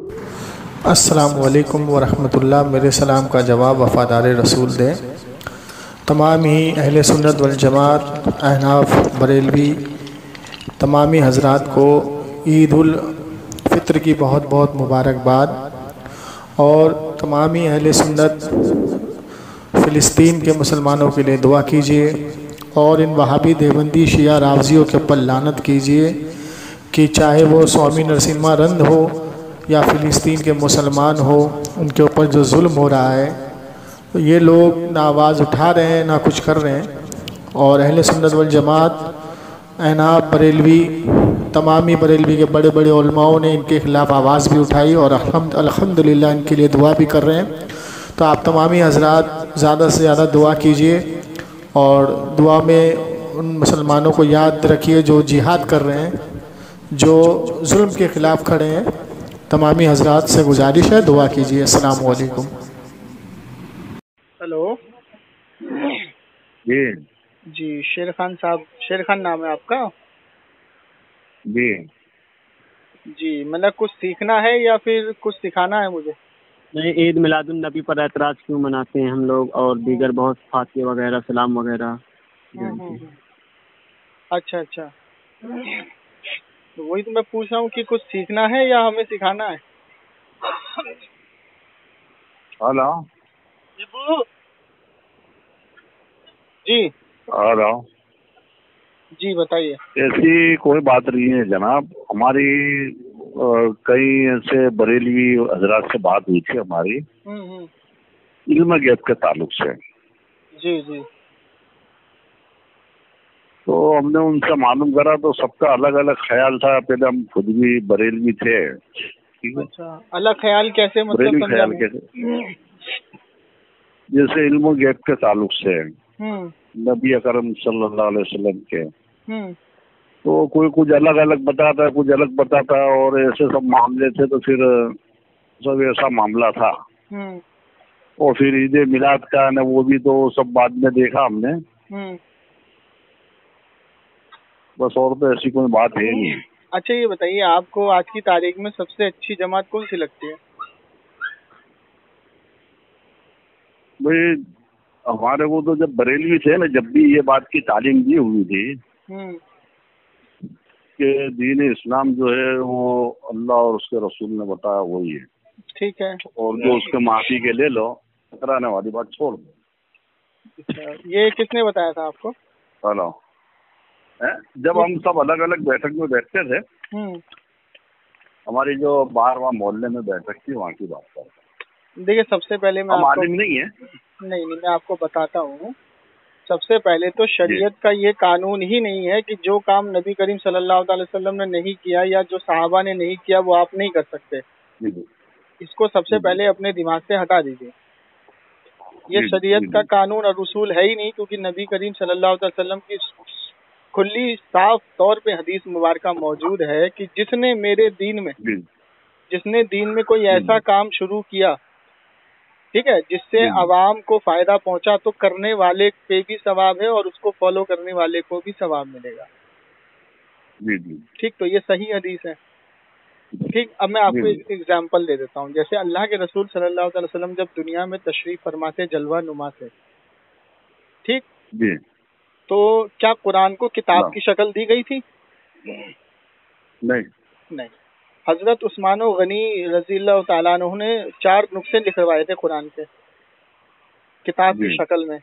السلام علیکم ورحمۃ اللہ۔ میرے سلام کا جواب وفادار رسول دیں۔ تمام ہی اہل سنت والجماعت، احناف، بریلوی، تمامی حضرات کو عید الفطر کی بہت بہت مبارکباد، اور تمامی اہل سنت فلسطین کے مسلمانوں کے لیے دعا کیجیے، اور ان وہابی دیوبندی شیعہ رافضیوں کے اوپر لعنت کیجیے کہ چاہے وہ سوامی نرسمہا رند ہو یا فلسطین کے مسلمان ہو، ان کے اوپر جو ظلم ہو رہا ہے، یہ لوگ نہ آواز اٹھا رہے ہیں نہ کچھ کر رہے ہیں۔ اور اہل سنت والجماعت، احناف، بریلوی، تمامی بریلوی کے بڑے بڑے علماؤں نے ان کے خلاف آواز بھی اٹھائی، اور الحمدللہ ان کے لیے دعا بھی کر رہے ہیں۔ تو آپ تمامی حضرات زیادہ سے زیادہ دعا کیجئے، اور دعا میں ان مسلمانوں کو یاد رکھیے جو جہاد کر رہے ہیں، جو ظلم کے خلاف کھڑے ہیں۔ تمامی حضرات سے گزارش ہے، دعا کیجئے۔ السلام علیکم۔ ہلو جی جی، شیر خان صاحب، شیر خان نام ہے آپ کا؟ جی جی، مطلب کچھ سیکھنا ہے یا پھر کچھ سکھانا ہے مجھے؟ نہیں، عید میلاد النبی پر اعتراض کیوں مناتے ہیں ہم لوگ، اور دیگر بہت فاتحے وغیرہ، سلام وغیرہ جانتے ہیں۔ اچھا اچھا، تو وہی تو میں پوچھ رہا ہوں کہ کچھ سیکھنا ہے یا ہمیں سکھانا ہے؟ ہلو جی ہلو جی بتائیے۔ ایسی کوئی بات نہیں ہے جناب، ہماری کئی ایسے بریلوی حضرات سے بات ہوئی تھی ہماری علم غیب کے تعلق سے، جی جی تو ہم نے ان سے معلوم کرا تو سب کا الگ الگ خیال تھا۔ پہلے ہم خود بھی بریلوی تھے، ٹھیک ہے، اچھا، الگ خیال کیسے؟ مطلب بریلوی سمجھا خیال نہیں۔ کیسے؟ جیسے علم غیب کے تعلق سے نبی اکرم صلی اللہ علیہ وسلم کے، تو کوئی کچھ الگ الگ بتاتا ہے، کچھ الگ بتاتا ہے، اور ایسے سب معاملے تھے۔ تو پھر سب ایسا معاملہ تھا، اور پھر عید میلاد کا نا وہ بھی تو سب بعد میں دیکھا ہم نے، بس اور تو ایسی کوئی بات ہے نہیں۔ اچھا یہ بتائیے، آپ کو آج کی تاریخ میں سب سے اچھی جماعت کون سی لگتی ہے؟ بھائی ہمارے کو تو جب بریلوی تھے نا، جب بھی یہ بات کی تعلیم دی ہوئی تھی کہ دین اسلام جو ہے وہ اللہ اور اس کے رسول نے بتایا وہی ہے، ٹھیک ہے، اور جو اس کے معافی کے لے لو، ٹکرانے والی بات چھوڑ دو۔ اچھا یہ کس نے بتایا تھا آپ کو؟ ہلو، جب ہم سب الگ الگ بیٹھک میں بیٹھتے تھے، ہماری جو باہر وہاں محلے میں بیٹھک تھی، وہاں کی بات کر، دیکھیے سب سے پہلے میں ہم آپ کو عالم نہیں ہیں۔ نہیں میں آپ کو بتاتا ہوں۔ سب سے پہلے تو شریعت کا یہ قانون ہی نہیں ہے کہ جو کام نبی کریم صلی اللہ علیہ وسلم نے نہیں کیا یا جو صحابہ نے نہیں کیا وہ آپ نہیں کر سکتے۔ اس کو سب سے پہلے اپنے دماغ سے ہٹا دیجیے۔ یہ شریعت کا قانون اور اصول ہے ہی نہیں، کیونکہ نبی کریم صلی اللہ علیہ وسلم کی کھلی صاف طور پہ حدیث مبارکہ موجود ہے کہ جس نے میرے دین میں، جس نے دین میں کوئی ایسا کام شروع کیا، ٹھیک ہے، جس سے عوام کو فائدہ پہنچا، تو کرنے والے پہ بھی ثواب ہے اور اس کو فالو کرنے والے کو بھی ثواب ملے گا۔ ٹھیک، تو یہ صحیح حدیث ہے۔ ٹھیک، اب میں آپ کو ایک ایگزامپل دے دیتا ہوں۔ جیسے اللہ کے رسول صلی اللہ علیہ وسلم جب دنیا میں تشریف فرما تھے، جلوہ نما تھے، ٹھیک، تو کیا قرآن کو کتاب کی شکل دی گئی تھی؟ نہیں۔ حضرت عثمان غنی رضی اللہ تعالیٰ عنہ نے 4 نسخے لکھوائے تھے قرآن کے کتاب کی شکل میں،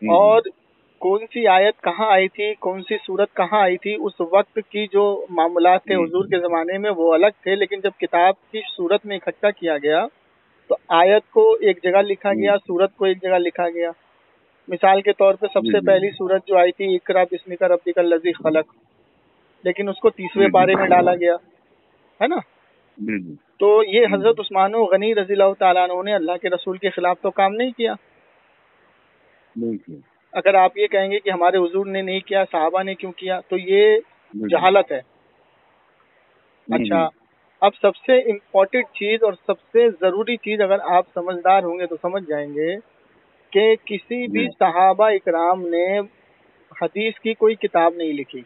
اور کون سی آیت کہاں آئی تھی، کون سی صورت کہاں آئی تھی، اس وقت کی جو معاملات تھے حضور کے زمانے میں وہ الگ تھے، لیکن جب کتاب کی صورت میں اکٹھا کیا گیا تو آیت کو ایک جگہ لکھا گیا، صورت کو ایک جگہ لکھا گیا۔ مثال کے طور پہ سب سے پہلی صورت جو آئی تھی اقرا بسمک ربک الذی خلق، لیکن اس کو 30ویں پارے میں ڈالا گیا ہے نا۔ تو یہ حضرت عثمان غنی رضی اللہ تعالیٰ عنہ نے اللہ کے رسول کے خلاف تو کام نہیں کیا۔ اگر آپ یہ کہیں گے کہ ہمارے حضور نے نہیں کیا، صحابہ نے کیوں کیا، تو یہ جہالت ہے۔ اچھا، اب سب سے امپورٹنٹ چیز اور سب سے ضروری چیز اگر آپ سمجھدار ہوں گے تو سمجھ جائیں گے کہ کسی بھی صحابہ اکرام نے حدیث کی کوئی کتاب نہیں لکھی،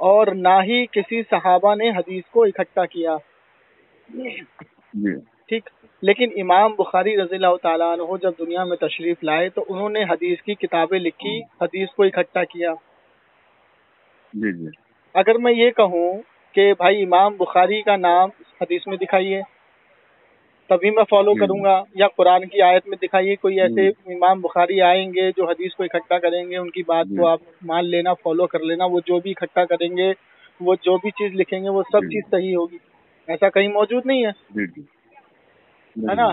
اور نہ ہی کسی صحابہ نے حدیث کو اکٹھا کیا. ٹھیک. لیکن امام بخاری رضی اللہ تعالیٰ عنہ جب دنیا میں تشریف لائے تو انہوں نے حدیث کی کتابیں لکھی، حدیث کو اکٹھا کیا. اگر میں یہ کہوں کہ بھائی امام بخاری کا نام حدیث میں دکھائیے تبھی میں فالو کروں گا، یا قرآن کی آیت میں دکھائیے کوئی ایسے امام بخاری آئیں گے جو حدیث کو اکٹھا کریں گے، ان کی بات کو آپ مان لینا، فالو کر لینا، وہ جو بھی اکٹھا کریں گے، وہ جو بھی چیز لکھیں گے وہ سب چیز صحیح ہوگی. ایسا کہیں موجود نہیں ہے نا؟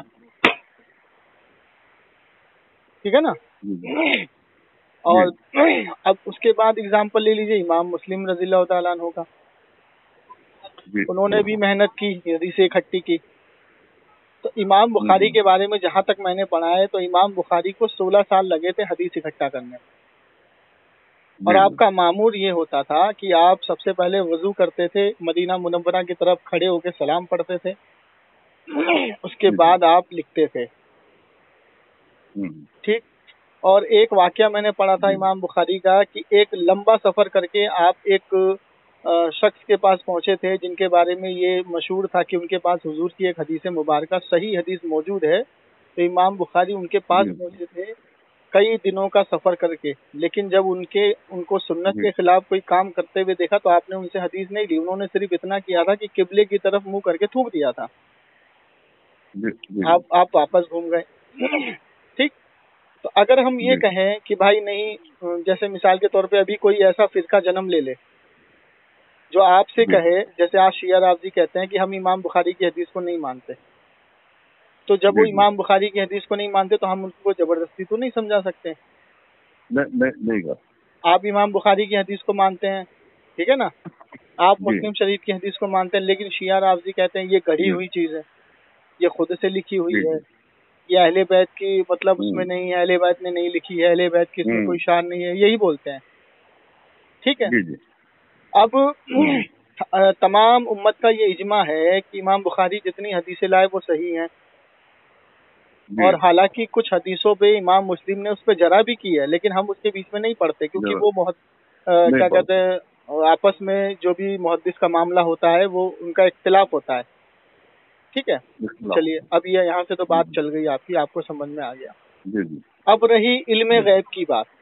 ٹھیک ہے نا. اور اب اس کے بعد اگزامپل لے لیجیے امام مسلم رضی اللہ تعالیٰ عنہ کا. انہوں نے بھی محنت کی، حدیثیں اکٹھی کی. تو امام بخاری کے بارے میں جہاں تک میں نے پڑھا ہے تو امام بخاری کو 16 سال لگے تھے حدیث اکٹھا کرنے میں. اور آپ کا معمول یہ ہوتا تھا کہ آپ سب سے پہلے وضو کرتے تھے، مدینہ منورہ کی طرف کھڑے ہو کے سلام پڑھتے تھے، اس کے بعد آپ لکھتے تھے. ٹھیک. اور ایک واقعہ میں نے پڑھا تھا امام بخاری کا کہ ایک لمبا سفر کر کے آپ ایک شخص کے پاس پہنچے تھے جن کے بارے میں یہ مشہور تھا کہ ان کے پاس حضور کی ایک حدیث مبارکہ صحیح حدیث موجود ہے. تو امام بخاری ان کے پاس پہنچے تھے کئی دنوں کا سفر کر کے، لیکن جب ان کو سنت کے خلاف کوئی کام کرتے ہوئے دیکھا تو آپ نے ان سے حدیث نہیں لی. انہوں نے صرف اتنا کیا تھا کہ قبلے کی طرف منہ کر کے تھوک دیا تھا، آپ واپس گھوم گئے. ٹھیک. تو اگر ہم یہ کہیں کہ بھائی نہیں، جیسے مثال کے طور پہ ابھی کوئی ایسا فرقہ جنم لے لے جو آپ سے کہے، جیسے آج شیعہ رافضی کہتے ہیں کہ ہم امام بخاری کی حدیث کو نہیں مانتے، تو جب وہ امام بخاری کی حدیث کو نہیں مانتے تو ہم ان کو زبردستی تو نہیں سمجھا سکتے. آپ امام بخاری کی حدیث کو مانتے ہیں، ٹھیک ہے نا، آپ مسلم شریف کی حدیث کو مانتے ہیں، لیکن شیعہ رافضی کہتے ہیں یہ گڑھی ہوئی چیز ہے، یہ خود سے لکھی ہوئی ہے، یہ اہل بیت کی مطلب اس میں نہیں ہے، اہل بیت نے نہیں لکھی ہے، اہل بیت کی اس میں کوئی شان نہیں ہے، یہی بولتے ہیں. ٹھیک ہے. اب تمام امت کا یہ اجماع ہے کہ امام بخاری جتنی حدیثیں لائے وہ صحیح ہیں، اور حالانکہ کچھ حدیثوں پہ امام مسلم نے اس پہ جرح بھی کی ہے، لیکن ہم اس کے بیچ میں نہیں پڑھتے کیونکہ وہ کیا کہتے ہیں آپس میں جو بھی محدث کا معاملہ ہوتا ہے وہ ان کا اختلاف ہوتا ہے. ٹھیک ہے. چلیے اب یہ یہاں سے تو بات چل گئی آپ کی، آپ کو سمجھ میں آ گیا. اب رہی علم غیب کی بات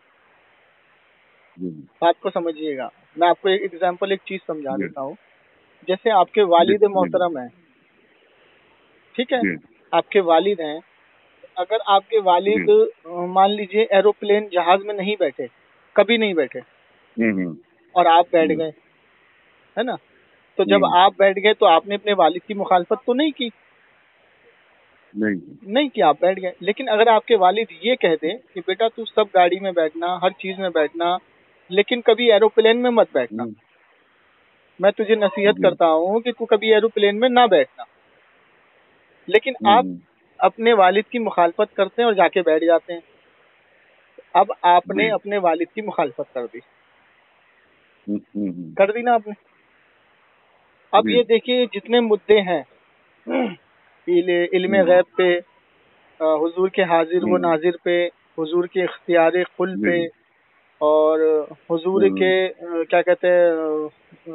کو سمجھیے گا. میں آپ کو ایک ایگزامپل ایک چیز سمجھا دیتا ہوں. جیسے آپ کے والد محترم ہیں، ٹھیک ہے، آپ کے والد ہیں، اگر آپ کے والد مان لیجئے ایروپلین جہاز میں نہیں بیٹھے، کبھی نہیں بیٹھے، اور آپ بیٹھ گئے، ہے نا، تو جب آپ بیٹھ گئے تو آپ نے اپنے والد کی مخالفت تو نہیں کی، نہیں کہ آپ بیٹھ گئے. لیکن اگر آپ کے والد یہ کہہ دیں کہ بیٹا تو سب گاڑی میں بیٹھنا، ہر چیز میں بیٹھنا، لیکن کبھی ایروپلین میں مت بیٹھنا، میں تجھے نصیحت کرتا ہوں کہ تو کبھی ایروپلین میں نہ بیٹھنا، لیکن آپ اپنے والد کی مخالفت کرتے ہیں اور جا کے بیٹھ جاتے ہیں. اب آپ نے اپنے والد کی مخالفت کر دی نا آپ نے. اب یہ دیکھیے جتنے مدعے ہیں علم غیب پہ، حضور کے حاضر و ناظر پہ، حضور کے اختیار قل پہ، اور حضور کے کیا کہتے ہیں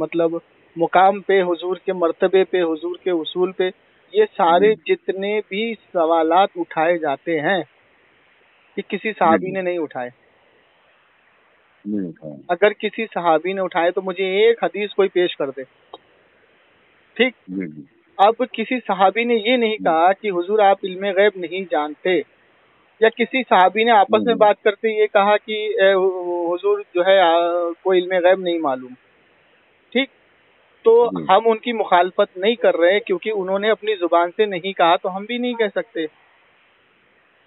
مطلب مقام پہ، حضور کے مرتبے پہ، حضور کے اصول پہ، یہ سارے جتنے بھی سوالات اٹھائے جاتے ہیں کہ کسی صحابی نے نہیں اٹھائے. اگر کسی صحابی نے اٹھائے تو مجھے ایک حدیث کوئی پیش کر دے. ٹھیک. اب کسی صحابی نے یہ نہیں کہا کہ حضور آپ علم غیب نہیں جانتے، یا کسی صحابی نے آپس میں بات کرتے یہ کہا کہ حضور جو ہے کوئی علم غیب نہیں معلوم. ٹھیک. تو ہم ان کی مخالفت نہیں کر رہے کیونکہ انہوں نے اپنی زبان سے نہیں کہا تو ہم بھی نہیں کہہ سکتے.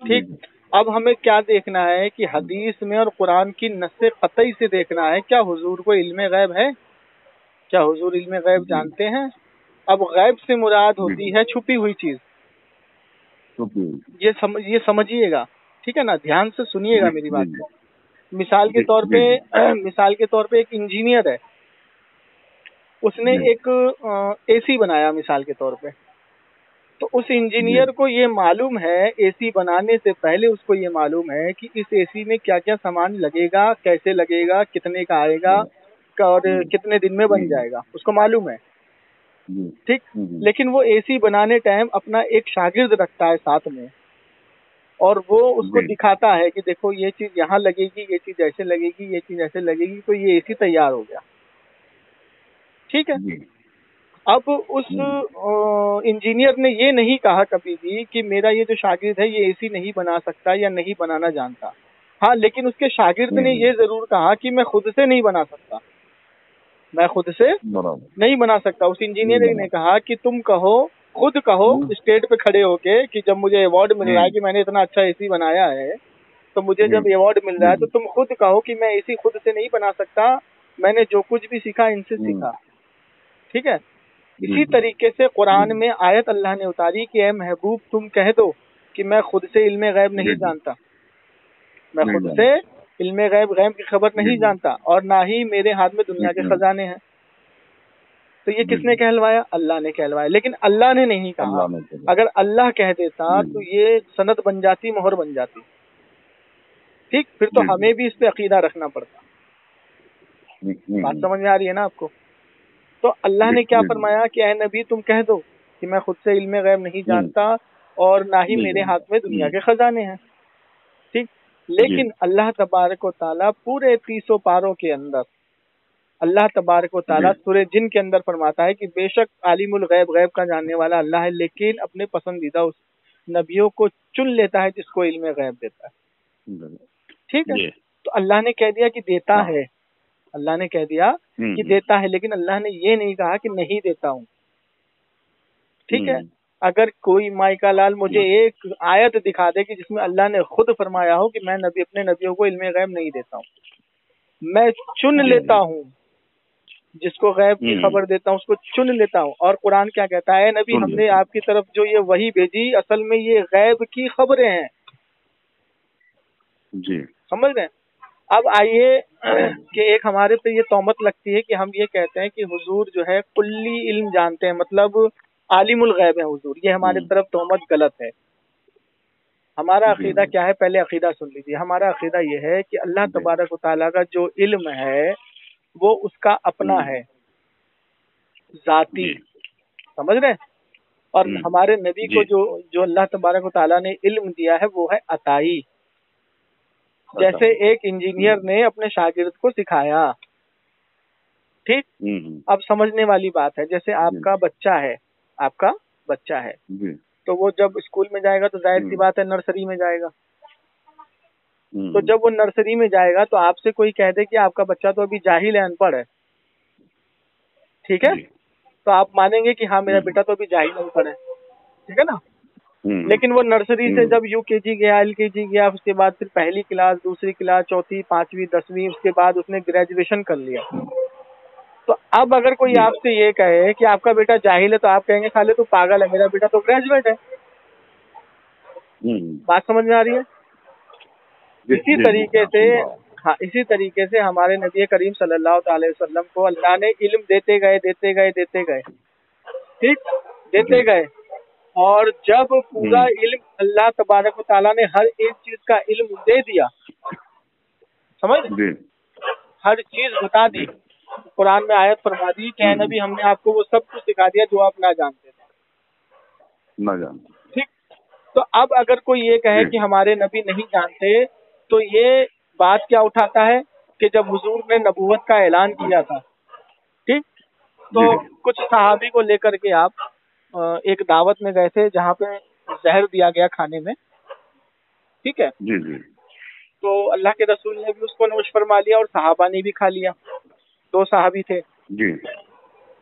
ٹھیک. اب ہمیں کیا دیکھنا ہے کہ حدیث میں اور قرآن کی نص قطعی سے دیکھنا ہے کیا حضور کو علم غیب ہے، کیا حضور علم غیب جانتے ہیں. اب غیب سے مراد ہوتی ہے چھپی ہوئی چیز، یہ سمجھیے گا. ٹھیک ہے نا، دھیان سے سنیے گا میری بات کو. مثال کے طور پہ ایک انجینئر ہے، اس نے ایک اے سی بنایا مثال کے طور پہ. تو اس انجینئر کو یہ معلوم ہے، اے سی بنانے سے پہلے اس کو یہ معلوم ہے کہ اس اے سی میں کیا کیا سامان لگے گا، کیسے لگے گا، کتنے کا آئے گا اور کتنے دن میں بن جائے گا، اس کو معلوم ہے، ٹھیک. لیکن وہ اے سی بنانے ٹائم اپنا ایک شاگرد رکھتا ہے ساتھ میں، اور وہ اس کو دکھاتا ہے کہ دیکھو یہ چیز یہاں لگے گی، یہ چیز ایسے لگے گی، یہ چیز ایسے لگے گی، تو یہ اے سی تیار ہو گیا، ٹھیک ہے. اب اس انجینئر نے یہ نہیں کہا کبھی بھی کہ میرا یہ جو شاگرد ہے یہ اے سی نہیں بنا سکتا یا نہیں بنانا جانتا. ہاں، لیکن اس کے شاگرد نے یہ ضرور کہا کہ میں خود سے نہیں بنا سکتا، میں خود سے نہیں بنا سکتا. اس انجینئر نے کہا کہ تم کہو، خود کہو اسٹیج پہ کھڑے ہو کے کہ جب مجھے ایوارڈ مل رہا ہے کہ میں نے اتنا اچھا اے سی بنایا ہے، تو مجھے جب ایوارڈ مل رہا ہے تو تم خود کہو کہ میں اے سی خود سے نہیں بنا سکتا، میں نے جو کچھ بھی سیکھا ان سے سیکھا، ٹھیک ہے. اسی طریقے سے قرآن میں آیت اللہ نے اتاری کہ اے محبوب تم کہہ دو کہ میں خود سے علم غیب نہیں جانتا، میں خود سے علم غیب کی خبر نہیں جانتا، اور نہ ہی میرے ہاتھ میں دنیا کے خزانے ہیں. تو یہ کس نے کہلوایا؟ اللہ نے کہلوایا. لیکن اللہ نے نہیں کہا. اگر اللہ کہہ دیتا تو یہ سند بن جاتی، مہر بن جاتی، ٹھیک. پھر تو ہمیں بھی اس پہ عقیدہ رکھنا پڑتا. بات سمجھ میں آ رہی ہے نا آپ کو؟ تو اللہ نے کیا فرمایا کہ اے نبی تم کہہ دو کہ میں خود سے علم غیب نہیں جانتا اور نہ ہی میرے ہاتھ میں دنیا کے خزانے ہیں، ٹھیک. لیکن اللہ تبارک و تعالیٰ پورے 300 پاروں کے اندر اللہ تبارک و تعالیٰ سورہ جن کے اندر فرماتا ہے کہ بے شک عالم الغیب، غیب کا جاننے والا اللہ ہے، لیکن اپنے پسندیدہ اس نبیوں کو چن لیتا ہے جس کو علم غیب دیتا ہے، ٹھیک ہے. تو اللہ نے کہہ دیا کہ دیتا ہے، اللہ نے کہہ دیا کہ دیتا ہے، لیکن اللہ نے یہ نہیں کہا کہ نہیں دیتا ہوں، ٹھیک ہے. اگر کوئی مائکا لال مجھے ایک آیت دکھا دے کہ جس میں اللہ نے خود فرمایا ہو کہ میں نبی اپنے نبیوں کو علم غیب نہیں دیتا ہوں، میں چن لیتا ہوں، جس کو غیب کی خبر دیتا ہوں اس کو چن لیتا ہوں. اور قرآن کیا کہتا ہے؟ نبی ہم نے آپ کی طرف جو یہ وحی بھیجی اصل میں یہ غیب کی خبریں ہیں، جی سمجھ رہے ہیں. اب آئیے کہ ایک ہمارے پہ یہ تہمت لگتی ہے کہ ہم یہ کہتے ہیں کہ حضور جو ہے کلی علم جانتے ہیں، مطلب عالم الغیب ہے حضور. یہ ہمارے طرف تہمت غلط ہے. ہمارا عقیدہ کیا ہے؟ پہلے عقیدہ سن لیجیے. ہمارا عقیدہ یہ ہے کہ اللہ تبارک و تعالیٰ کا جو علم ہے وہ اس کا اپنا ہے، ذاتی، سمجھ رہے ہیں. اور ہمارے نبی کو جو اللہ تبارک و تعالیٰ نے علم دیا ہے وہ ہے عطائی. جیسے ایک انجینئر نے اپنے شاگرد کو سکھایا، ٹھیک. اب سمجھنے والی بات ہے، جیسے آپ کا بچہ ہے، آپ کا بچہ ہے تو وہ جب اسکول میں جائے گا تو ظاہر سی بات ہے نرسری میں جائے گا. تو جب وہ نرسری میں جائے گا تو آپ سے کوئی کہہ دے کہ آپ کا بچہ تو ابھی جاہل ہے، ان پڑھ ہے، ٹھیک ہے، تو آپ مانیں گے کہ ہاں میرا بیٹا تو ابھی جاہل ان پڑھ ہے، ٹھیک ہے نا. لیکن وہ نرسری سے جب یو کے جی گیا، ایل کے جی گیا، اس کے بعد پھر پہلی کلاس، دوسری کلاس، چوتھی، پانچویں، 10ویں، اس کے بعد اس نے گریجویشن کر لیا. تو اب اگر کوئی آپ سے یہ کہے کہ آپ کا بیٹا جاہل ہے تو آپ کہیں گے خالے تو پاگل ہے، میرا بیٹا تو گریجویٹ ہے. بات سمجھ میں آ رہی ہے؟ اسی طریقے سے ہمارے نبی کریم صلی اللہ تعالی وسلم کو اللہ نے علم دیتے گئے، ٹھیک، دیتے گئے. اور جب پورا علم اللہ تبارک و تعالیٰ نے ہر ایک چیز کا علم دے دیا، سمجھ، ہر چیز بتا دی، قرآن میں آیت فرما دی کہ اے نبی ہم نے آپ کو وہ سب کچھ سکھا دیا جو آپ نہ جانتے تھے، ٹھیک. تو اب اگر کوئی یہ کہے کہ ہمارے نبی نہیں جانتے تو یہ بات کیا اٹھاتا ہے کہ جب حضور نے نبوت کا اعلان کیا تھا، ٹھیک، تو کچھ صحابی کو لے کر کے آپ ایک دعوت میں گئے تھے جہاں پہ زہر دیا گیا کھانے میں، ٹھیک ہے. تو اللہ کے رسول نے بھی اس کو نوش فرما لیا اور صحابہ نے بھی کھا لیا. 2 صحابی تھے،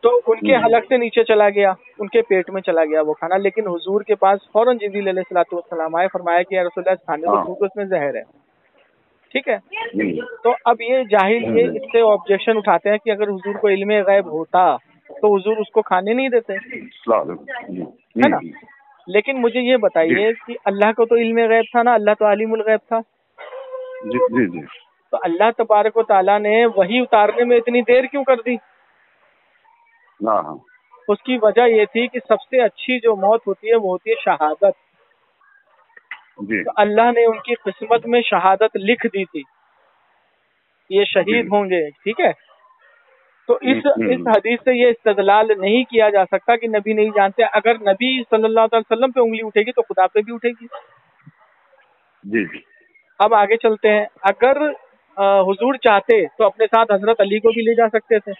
تو ان کے حلق سے نیچے چلا گیا، ان کے پیٹ میں چلا گیا وہ کھانا. لیکن حضور کے پاس فوراً جبریل علیہ الصلوۃ والسلام آئے، فرمایا کہ یا رسول اللہ اس کھانے کو چھو، اس میں زہر ہے، ٹھیک ہے. تو اب یہ جاہل یہ اس سے آبجیکشن اٹھاتے ہیں کہ اگر حضور کو علم غیب ہوتا تو حضور اس کو کھانے نہیں دیتے، ہے نا. لیکن مجھے یہ بتائیے کہ اللہ کو تو علم غیب تھا نا، اللہ تو عالم الغیب تھا. تو اللہ تبارک و تعالیٰ نے وحی اتارنے میں اتنی دیر کیوں کر دی؟ اس کی وجہ یہ تھی کہ سب سے اچھی جو موت ہوتی ہے وہ ہوتی ہے شہادت. تو اللہ نے ان کی قسمت میں شہادت لکھ دی تھی، یہ شہید ہوں گے. ٹھیک ہے، تو اس حدیث سے یہ استدلال نہیں کیا جا سکتا کہ نبی نہیں جانتے. اگر نبی صلی اللہ علیہ وسلم پہ انگلی اٹھے گی تو خدا پہ بھی اٹھے گی. جی. اب آگے چلتے ہیں. اگر حضور چاہتے تو اپنے ساتھ حضرت علی کو بھی لے جا سکتے تھے،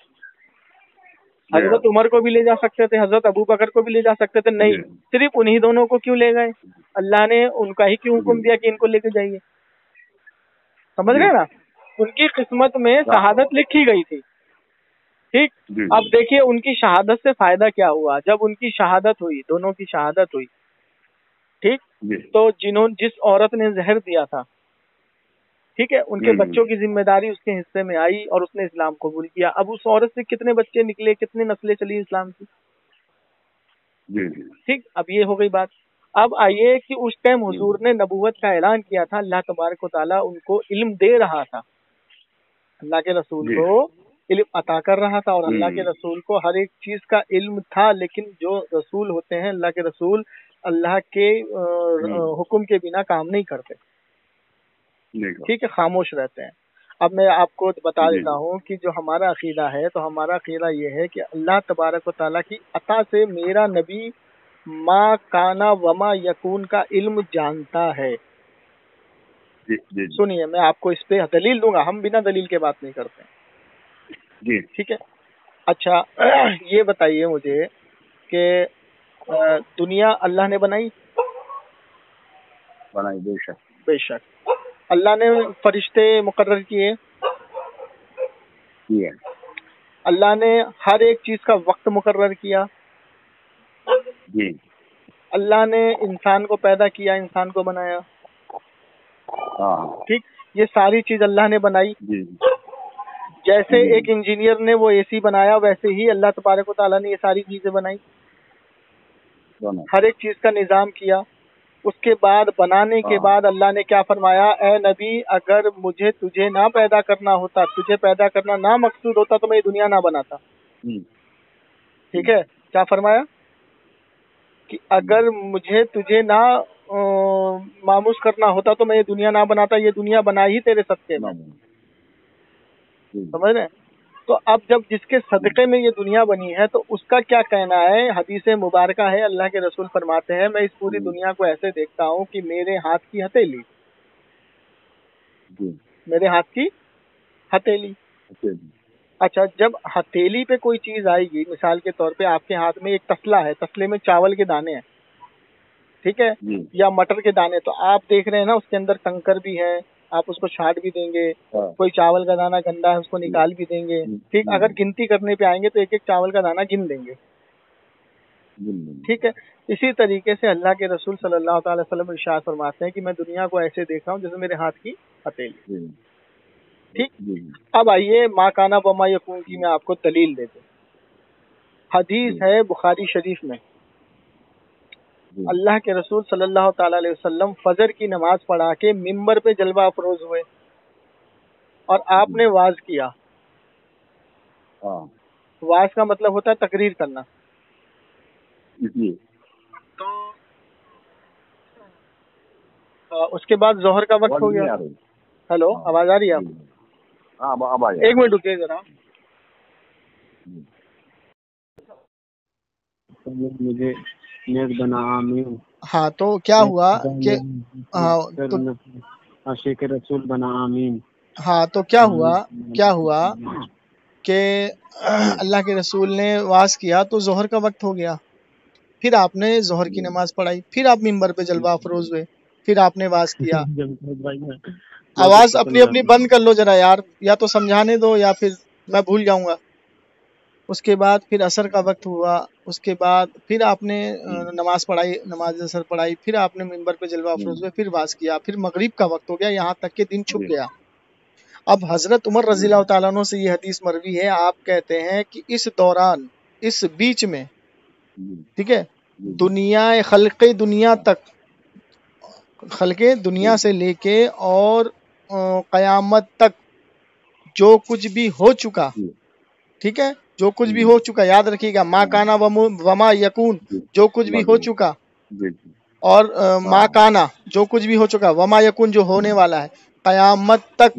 حضرت عمر کو بھی لے جا سکتے تھے، حضرت ابو بکر کو بھی لے جا سکتے تھے. نہیں، صرف انہی دونوں کو کیوں لے گئے؟ اللہ نے ان کا ہی کیوں حکم دیا کہ ان کو لے کے جائیے؟ سمجھ گئے نا؟ ان کی قسمت میں شہادت لکھی گئی تھی. ٹھیک. اب دیکھیے ان کی شہادت سے فائدہ کیا ہوا. جب ان کی شہادت ہوئی، دونوں کی شہادت ہوئی، ٹھیک، تو جس عورت نے زہر دیا تھا، ٹھیک ہے، ان کے بچوں کی ذمہ داری اس کے حصے میں آئی اور اس نے اسلام قبول کیا. اب اس عورت سے کتنے بچے نکلے، کتنی نسلیں چلی اسلام کی. ٹھیک. اب یہ ہو گئی بات. اب آئیے کہ اس ٹائم حضور نے نبوت کا اعلان کیا تھا، اللہ تبارک و تعالیٰ ان کو علم دے رہا تھا، اللہ کے رسول کو علم عطا کر رہا تھا، اور اللہ کے رسول کو ہر ایک چیز کا علم تھا. لیکن جو رسول ہوتے ہیں، اللہ کے رسول، اللہ کے حکم کے بنا کام نہیں کرتے. ٹھیک ہے، خاموش رہتے ہیں. اب میں آپ کو بتا دیتا ہوں کہ جو ہمارا عقیدہ ہے، تو ہمارا عقیدہ یہ ہے کہ اللہ تبارک و تعالیٰ کی عطا سے میرا نبی ما کانا وما یکون کا علم جانتا ہے. سنیے، میں آپ کو اس پہ دلیل دوں گا، ہم بنا دلیل کے بات نہیں کرتے. جی ٹھیک ہے. اچھا یہ بتائیے مجھے کہ دنیا اللہ نے بنائی؟ بے شک. بے شک. اللہ نے فرشتے مقرر کیے؟ اللہ نے ہر ایک چیز کا وقت مقرر کیا؟ جی. اللہ نے انسان کو پیدا کیا، انسان کو بنایا. ٹھیک. یہ ساری چیز اللہ نے بنائی. جیسے ایک انجینئر نے وہ اے سی بنایا، ویسے ہی اللہ تبارک و تعالیٰ نے یہ ساری چیزیں بنائی، ہر ایک چیز کا نظام کیا. اس کے بعد بنانے کے بعد اللہ نے کیا فرمایا؟ اے نبی، اگر مجھے تجھے نہ پیدا کرنا ہوتا، تجھے پیدا کرنا نہ مقصود ہوتا تو میں یہ دنیا نہ بناتا. ٹھیک ہے. کیا فرمایا؟ کہ اگر مجھے تجھے نہ ماموس کرنا ہوتا تو میں یہ دنیا نہ بناتا. یہ دنیا بنا ہی تیرے صدقے میں. سمجھ رہے؟ تو اب جب جس کے صدقے میں یہ دنیا بنی ہے تو اس کا کیا کہنا ہے؟ حدیث مبارکہ ہے، اللہ کے رسول فرماتے ہیں، میں اس پوری دنیا کو ایسے دیکھتا ہوں کہ میرے ہاتھ کی ہتھیلی، میرے ہاتھ کی ہتھیلی. اچھا، جب ہتھیلی پہ کوئی چیز آئے گی، مثال کے طور پہ آپ کے ہاتھ میں ایک تسلا ہے، تسلے میں چاول کے دانے ہیں، ٹھیک ہے، یا مٹر کے دانے، تو آپ دیکھ رہے ہیں نا اس کے اندر کنکر بھی ہے، آپ اس کو چھانٹ بھی دیں گے. کوئی چاول کا دانہ گندا ہے، اس کو نکال بھی دیں گے. ٹھیک. اگر گنتی کرنے پہ آئیں گے تو ایک ایک چاول کا دانہ گن دیں گے. ٹھیک ہے. اسی طریقے سے اللہ کے رسول صلی اللہ تعالی وسلم ارشاد فرماتے ہیں کہ میں دنیا کو ایسے دیکھ رہا ہوں جیسے میرے ہاتھ کی ہتھیلی. ٹھیک. اب آئیے ما کانا وما یکون کی میں آپ کو دلیل دیتے. حدیث ہے بخاری شریف میں، اللہ کے رسول صلی اللہ تعالی علیہ وسلم فجر کی نماز پڑھا کے ممبر پہ جلوہ افروز ہوئے اور آپ نے واز کیا. واز کا مطلب ہوتا ہے تقریر کرنا. تو اس کے بعد ظہر کا وقت ہو گیا. ہیلو، آواز آ رہی ہے آپ؟ ایک منٹ رکیے ذرا. مجھے نیک بنا آمین. ہاں، تو کیا ہوا کہ عاشق رسول بنا آمین. ہاں، تو کیا ہوا کہ اللہ کے رسول نے واز کیا تو ظہر کا وقت ہو گیا. پھر آپ نے ظہر کی نماز پڑھائی، پھر آپ ممبر پہ جلوہ افروز ہوئے، پھر آپ نے واز کیا. آواز اپنی اپنی بند کر لو ذرا یار، یا تو سمجھانے دو یا پھر میں بھول جاؤں گا. اس کے بعد پھر عصر کا وقت ہوا، اس کے بعد پھر آپ نے نماز پڑھائی، نماز عصر پڑھائی، پھر آپ نے ممبر پہ جلوہ افروز ہوئے، پھر واز کیا، پھر مغرب کا وقت ہو گیا، یہاں تک کہ دن چھپ گیا. اب حضرت عمر رضی اللہ تعالیٰ عنہ سے یہ حدیث مروی ہے، آپ کہتے ہیں کہ اس دوران، اس بیچ میں، ٹھیک ہے، دنیا خلق دنیا تک، خلق دنیا سے لے کے اور قیامت تک جو کچھ بھی ہو چکا، ٹھیک ہے، جو کچھ بھی ہو چکا، یاد رکھیے گا، ما کانا وما یکون، جو کچھ بھی ہو چکا، اور ما کانا جو کچھ بھی ہو چکا، وما یکون جو ہونے والا ہے، قیامت تک،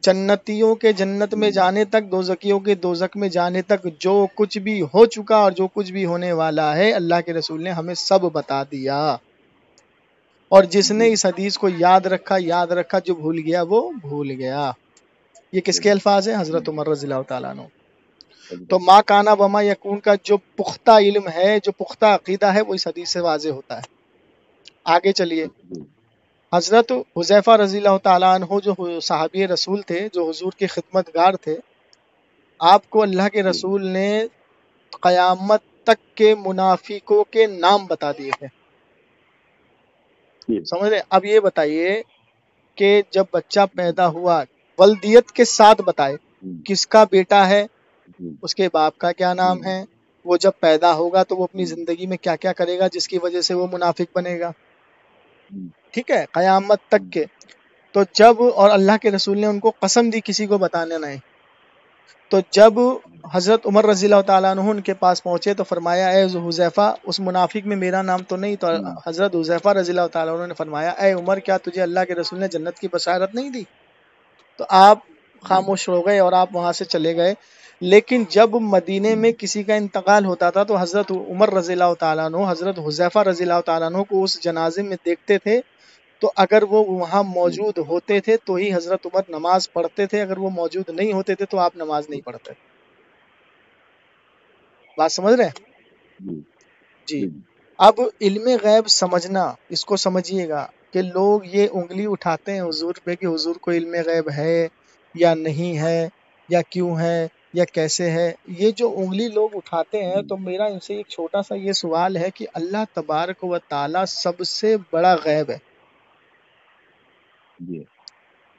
جنتیوں کے جنت میں جانے تک، دوزکیوں کے دوزک میں جانے تک، جو کچھ بھی ہو چکا اور جو کچھ بھی ہونے والا ہے، اللہ کے رسول نے ہمیں سب بتا دیا۔ اور جس نے اس حدیث کو یاد رکھا، جو بھول گیا وہ بھول گیا۔ یہ کس کے الفاظ ہیں؟ حضرت عمر رضی اللہ تعالیٰ عنہ۔ تو ما کانا وما یکون کا جو پختہ علم ہے، جو پختہ عقیدہ ہے، وہ اس حدیث سے واضح ہوتا ہے۔ آگے چلیے، حضرت حذیفہ رضی اللہ تعالیٰ عنہ جو صحابی رسول تھے، جو حضور کے خدمت گار تھے، آپ کو اللہ کے رسول نے قیامت تک کے منافقوں کے نام بتا دیے تھے، سمجھ رہے؟ اب یہ بتائیے کہ جب بچہ پیدا ہوا، ولدیت کے ساتھ بتائے کس کا بیٹا ہے، اس کے باپ کا کیا نام ہے، وہ جب پیدا ہوگا تو وہ اپنی زندگی میں کیا کیا کرے گا جس کی وجہ سے وہ منافق بنے گا، ٹھیک ہے، قیامت تک کے۔ تو جب، اور اللہ کے رسول نے ان کو قسم دی کسی کو بتانے نہیں، تو جب حضرت عمر رضی اللہ تعالیٰ عنہ ان کے پاس پہنچے تو فرمایا، اے حذیفہ، اس منافق میں میرا نام تو نہیں؟ تو حضرت حذیفہ رضی اللہ تعالیٰ عنہ نے فرمایا، اے عمر، کیا تجھے اللہ کے رسول نے جنت کی بشارت نہیں دی؟ تو آپ خاموش ہو گئے اور آپ وہاں سے چلے گئے۔ لیکن جب مدینے میں کسی کا انتقال ہوتا تھا تو حضرت عمر رضی اللہ تعالیٰ عنہ حضرت حذیفہ رضی اللہ تعالیٰ عنہ کو اس جنازے میں دیکھتے تھے، تو اگر وہ وہاں موجود ہوتے تھے تو ہی حضرت عمر نماز پڑھتے تھے، اگر وہ موجود نہیں ہوتے تھے تو آپ نماز نہیں پڑھتے۔ بات سمجھ رہے ہیں؟ جی۔ اب علم غیب سمجھنا، اس کو سمجھیے گا کہ لوگ یہ انگلی اٹھاتے ہیں حضور پہ کہ حضور کو علم غیب ہے یا نہیں ہے، یا کیوں ہے، یا کیسے ہے۔ یہ جو انگلی لوگ اٹھاتے ہیں، تو میرا ان سے ایک چھوٹا سا یہ سوال ہے کہ اللہ تبارک و تعالی سب سے بڑا غیب ہے۔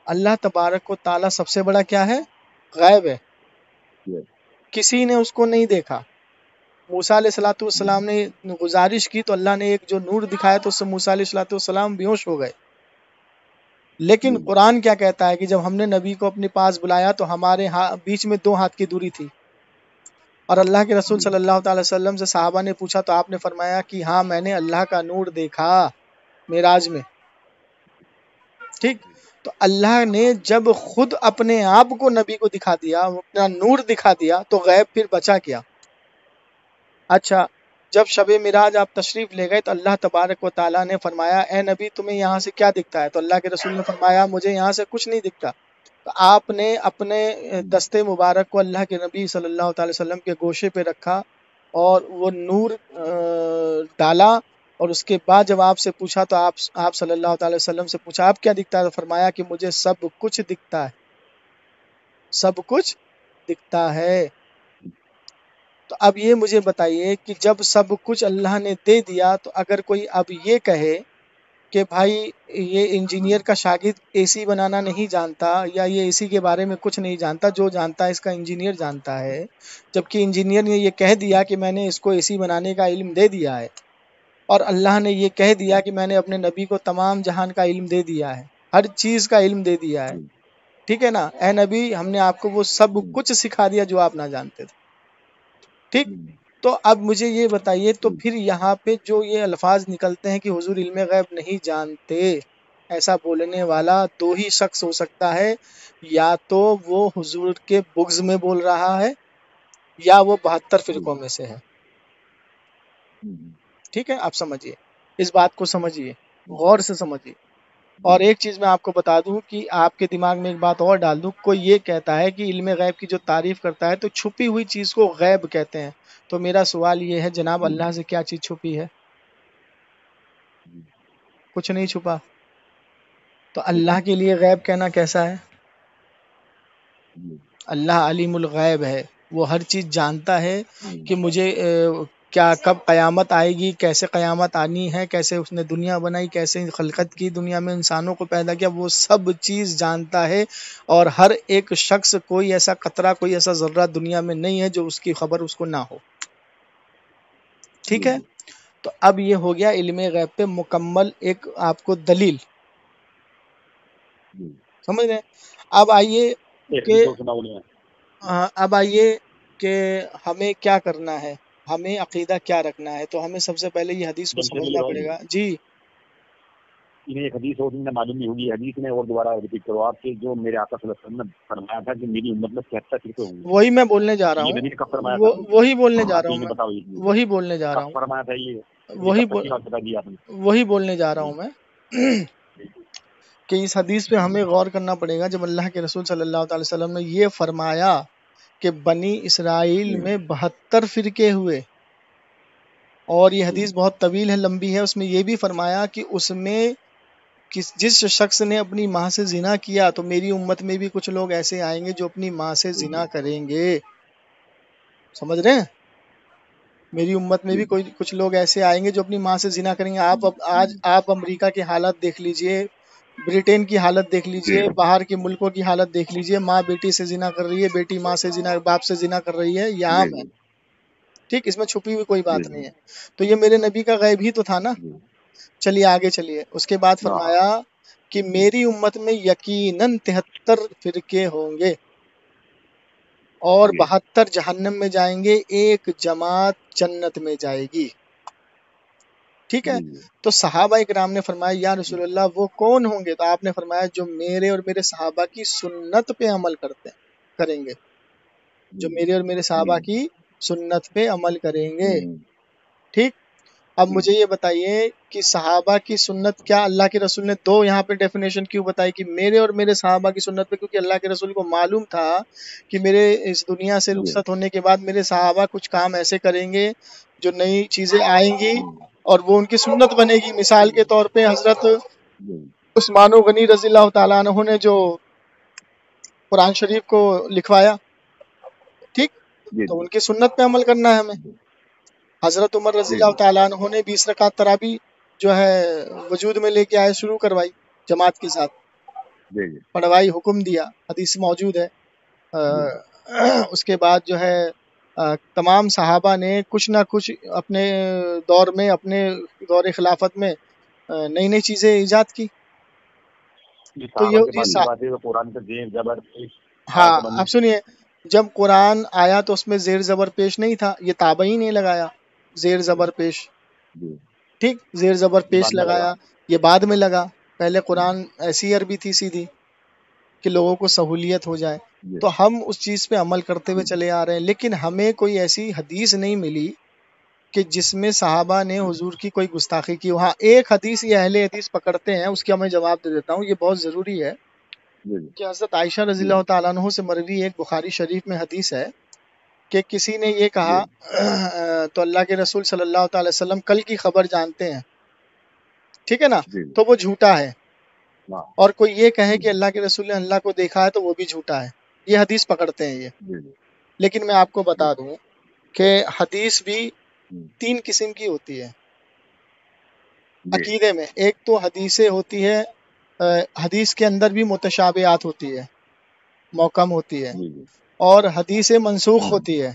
اللہ تبارک و تعالی سب سے بڑا کیا ہے؟ غیب ہے۔ کسی نے اس کو نہیں دیکھا۔ موسیٰ علیہ السلام نے گزارش کی تو اللہ نے ایک جو نور دکھایا تو اس سے موسیٰ علیہ السلام بیہوش ہو گئے۔ لیکن قرآن کیا کہتا ہے کہ جب ہم نے نبی کو اپنے پاس بلایا تو ہمارے بیچ میں 2 ہاتھ کی دوری تھی، اور اللہ کے رسول صلی اللہ تعالی وسلم سے صحابہ نے پوچھا تو آپ نے فرمایا کہ ہاں، میں نے اللہ کا نور دیکھا معراج میں، ٹھیک۔ تو اللہ نے جب خود اپنے آپ کو نبی کو دکھا دیا، اپنا نور دکھا دیا، تو غیب پھر بچا کیا؟ اچھا، جب شب معراج آپ تشریف لے گئے تو اللہ تبارک و تعالیٰ نے فرمایا، اے نبی تمہیں یہاں سے کیا دکھتا ہے؟ تو اللہ کے رسول نے فرمایا، مجھے یہاں سے کچھ نہیں دکھتا۔ تو آپ نے اپنے دستے مبارک کو اللہ کے نبی صلی اللہ تعالی وسلم کے گوشے پہ رکھا اور وہ نور ڈالا، اور اس کے بعد جب آپ سے پوچھا تو آپ صلی اللہ تعالی وسلم سے پوچھا آپ کیا دکھتا ہے؟ تو فرمایا کہ مجھے سب کچھ دکھتا ہے، سب کچھ دکھتا ہے۔ تو اب یہ مجھے بتائیے کہ جب سب کچھ اللہ نے دے دیا، تو اگر کوئی اب یہ کہے کہ بھائی یہ انجینئر کا شاگرد اے سی بنانا نہیں جانتا، یا یہ اے سی کے بارے میں کچھ نہیں جانتا، جو جانتا ہے اس کا انجینئر جانتا ہے، جبکہ انجینئر نے یہ کہہ دیا کہ میں نے اس کو اے سی بنانے کا علم دے دیا ہے، اور اللہ نے یہ کہہ دیا کہ میں نے اپنے نبی کو تمام جہان کا علم دے دیا ہے، ہر چیز کا علم دے دیا ہے، ٹھیک ہے نا؟ اے نبی، ہم نے آپ کو وہ سب کچھ سکھا دیا جو آپ نہ جانتے تھے، ٹھیک۔ تو اب مجھے یہ بتائیے، تو پھر یہاں پہ جو یہ الفاظ نکلتے ہیں کہ حضور علم غیب نہیں جانتے، ایسا بولنے والا 2 ہی شخص ہو سکتا ہے، یا تو وہ حضور کے بغض میں بول رہا ہے، یا وہ 72 فرقوں میں سے ہے، ٹھیک ہے؟ آپ سمجھیے، اس بات کو سمجھیے، غور سے سمجھیے۔ اور ایک چیز میں آپ کو بتا دوں کہ آپ کے دماغ میں ایک بات اور ڈال دوں، کوئی یہ کہتا ہے کہ علم غیب کی جو تعریف کرتا ہے تو چھپی ہوئی چیز کو غیب کہتے ہیں، تو میرا سوال یہ ہے، جناب اللہ سے کیا چیز چھپی ہے؟ کچھ نہیں چھپا، تو اللہ کے لیے غیب کہنا کیسا ہے؟ اللہ علیم الغیب ہے، وہ ہر چیز جانتا ہے کہ مجھے کیا کب قیامت آئے گی، کیسے قیامت آنی ہے، کیسے اس نے دنیا بنائی، کیسے خلقت کی، دنیا میں انسانوں کو پیدا کیا، وہ سب چیز جانتا ہے، اور ہر ایک شخص، کوئی ایسا قطرہ، کوئی ایسا ذرہ دنیا میں نہیں ہے جو اس کی خبر اس کو نہ ہو، ٹھیک ہے؟ تو اب یہ ہو گیا علم غیب پہ مکمل ایک آپ کو دلیل، سمجھ رہے ہیں؟ اب آئیے کہ ہمیں کیا کرنا ہے، ہمیں عقیدہ کیا رکھنا ہے، تو ہمیں سب سے پہلے یہ حدیث کو سمجھنا پڑے گا. جی انہیں ایک حدیث اور معلوم نہیں ہوگی، حدیث میں اور دوبارہ ریپیٹ کرو آپ کے، جو میرے آقا صلی اللہ علیہ وسلم نے فرمایا تھا کہ میری امت میں 73 فرقے ہوں گے. وہی میں بولنے جا رہا ہوں، وہی بولنے جا رہا ہوں میں، وہی بولنے جا رہا ہوں، فرمایا تھا یہ، وہی بولنے جا رہا ہوں میں کہ اس حدیث پہ ہمیں غور کرنا پڑے گا. جب اللہ کے رسول صلی اللہ علیہ وسلم نے یہ فرمایا کہ بنی اسرائیل میں 72 فرقے ہوئے، اور یہ حدیث بہت طویل ہے، لمبی ہے، اس میں یہ بھی فرمایا کہ اس میں جس شخص نے اپنی ماں سے زنا کیا تو میری امت میں بھی کچھ لوگ ایسے آئیں گے جو اپنی ماں سے زنا کریں گے. سمجھ رہے ہیں؟ میری امت میں بھی کچھ لوگ ایسے آئیں گے جو اپنی ماں سے زنا کریں گے. آج آپ امریکہ کی حالت دیکھ لیجئے، برٹن کی حالت دیکھ لیجئے، باہر کے ملکوں کی حالت دیکھ لیجئے. ماں بیٹی سے زنا کر رہی ہے، بیٹی ماں سے زنا، باپ سے زنا کر رہی ہے، یہ عام ہے. ٹھیک، اس میں چھپی ہوئی کوئی بات نہیں ہے. تو یہ میرے نبی کا غیب ہی تو تھا نا. چلیے آگے چلیے. اس کے بعد فرمایا کہ میری امت میں یقیناً 73 فرقے ہوں گے اور 72 جہنم میں جائیں گے، ایک جماعت جنت میں جائے گی. ٹھیک ہے. تو صحابہ اکرام نے فرمایا یا رسول اللہ وہ کون ہوں گے؟ تو آپ نے فرمایا جو میرے اور میرے صحابہ کی سنت پہ عمل کریں گے، جو میرے اور میرے صحابہ کی سنت پہ عمل کریں گے. ٹھیک. اب مجھے یہ بتائیے کہ صحابہ کی سنت کیا اللہ کے رسول نے دو یہاں پہ ڈیفینیشن کیوں بتائی کہ میرے اور میرے صحابہ کی سنت پہ؟ کیونکہ اللہ کے رسول کو معلوم تھا کہ میرے اس دنیا سے رخصت ہونے کے بعد میرے صحابہ کچھ کام ایسے کریں گے جو نئی چیزیں آئیں گی اور وہ ان کی سنت بنے گی. مثال کے طور پہ حضرت عثمان غنی رضی اللہ تعالیٰ عنہ نے جو قرآن شریف کو لکھوایا، ٹھیک، تو ان کی سنت پہ عمل کرنا ہے ہمیں. حضرت عمر رضی اللہ تعالیٰ عنہ نے 20 رکعت تراویح جو ہے وجود میں لے کے آئے، شروع کروائی جماعت کے ساتھ، پڑھوائی، حکم دیا، حدیث موجود ہے. اس کے بعد جو ہے تمام صحابہ نے کچھ نہ کچھ اپنے دور میں، اپنے دور خلافت میں نئی نئی چیزیں ایجاد کی. تو ہاں اب سنیے، جب قرآن آیا تو اس میں زیر زبر پیش نہیں تھا، یہ تابعین نے لگایا زیر زبر پیش. ٹھیک، زیر زبر پیش لگایا، یہ بعد میں لگا. پہلے قرآن ایسی عربی تھی سیدھی کہ لوگوں کو سہولیت ہو جائے. تو ہم اس چیز پہ عمل کرتے ہوئے چلے آ رہے ہیں، لیکن ہمیں کوئی ایسی حدیث نہیں ملی کہ جس میں صحابہ نے حضور کی کوئی گستاخی کی. وہاں ایک حدیث یہ اہل حدیث پکڑتے ہیں، اس کا میں جواب دے دیتا ہوں، یہ بہت ضروری ہے. کہ حضرت عائشہ رضی اللہ تعالیٰ عنہ سے مروی ایک بخاری شریف میں حدیث ہے کہ کسی نے یہ کہا تو اللہ کے رسول صلی اللہ تعالی وسلم کل کی خبر جانتے ہیں، ٹھیک ہے نا، تو وہ جھوٹا ہے. اور کوئی یہ کہے کہ اللہ کے رسول نے اللہ کو دیکھا ہے تو وہ بھی جھوٹا ہے. یہ حدیث پکڑتے ہیں یہ. لیکن میں آپ کو بتا دوں کہ حدیث بھی 3 قسم کی ہوتی ہے عقیدے میں. ایک تو حدیثیں ہوتی ہے، حدیث کے اندر بھی متشابہات ہوتی ہے، محکم ہوتی ہے، اور حدیث منسوخ ہوتی ہے.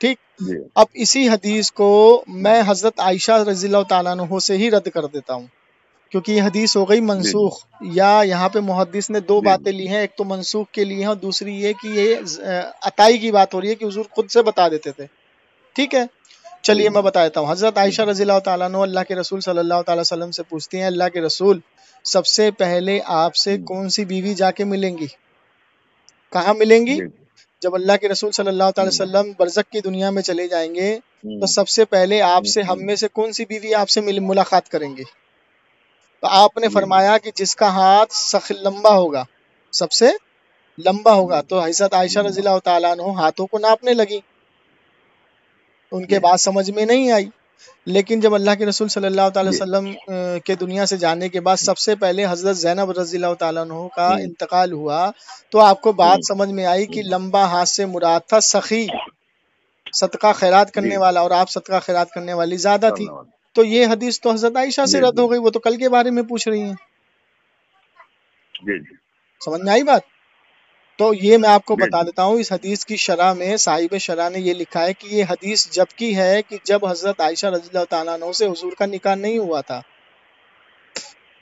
ٹھیک. اب اسی حدیث کو میں حضرت عائشہ رضی اللہ تعالیٰ عنہ سے ہی رد کر دیتا ہوں، کیونکہ یہ حدیث ہو گئی منسوخ. یا یہاں پہ محدث نے 2 باتیں لی ہیں، ایک تو منسوخ کے لیے ہیں اور دوسری یہ کہ یہ عطائی کی بات ہو رہی ہے کہ حضور خود سے بتا دیتے تھے. ٹھیک ہے، چلیے میں بتا دیتا ہوں. حضرت عائشہ رضی اللہ تعالیٰ عنہ اللہ کے رسول صلی اللہ تعالی وسلم سے پوچھتی ہیں، اللہ کے رسول سب سے پہلے آپ سے کون سی بیوی جا کے ملیں گی؟ کہاں ملیں گی؟ جب اللہ کے رسول صلی اللہ تعالی وسلم برزخ کی دنیا میں چلے جائیں گے تو سب سے پہلے آپ سے، ہم میں سے کون سی بیوی آپ سے ملاقات کریں گی؟ تو آپ نے فرمایا کہ جس کا ہاتھ لمبا ہوگا، سب سے لمبا ہوگا. تو حضرت عائشہ رضی اللہ تعالیٰ عنہ ہاتھوں کو ناپنے لگی. ان کے بات سمجھ میں نہیں آئی. لیکن جب اللہ کے رسول صلی اللہ تعالی وسلم کے دنیا سے جانے کے بعد سب سے پہلے حضرت زینب رضی اللہ تعالیٰ عنہ کا انتقال ہوا تو آپ کو بات سمجھ میں آئی کہ لمبا ہاتھ سے مراد تھا سخی، صدقہ خیرات کرنے والا، اور آپ صدقہ خیرات کرنے والی زیادہ تھی. تو یہ حدیث تو حضرت عائشہ سے رد ہو گئی، وہ تو کل کے بارے میں پوچھ رہی ہیں. سمجھ میں آئی بات؟ تو یہ میں آپ کو بتا دیتا ہوں، اس حدیث کی شرح میں صاحب شرح نے یہ لکھا ہے کہ یہ حدیث جب کی ہے کہ جب حضرت عائشہ رضی اللہ تعالیٰ عنہ سے حضور کا نکاح نہیں ہوا تھا.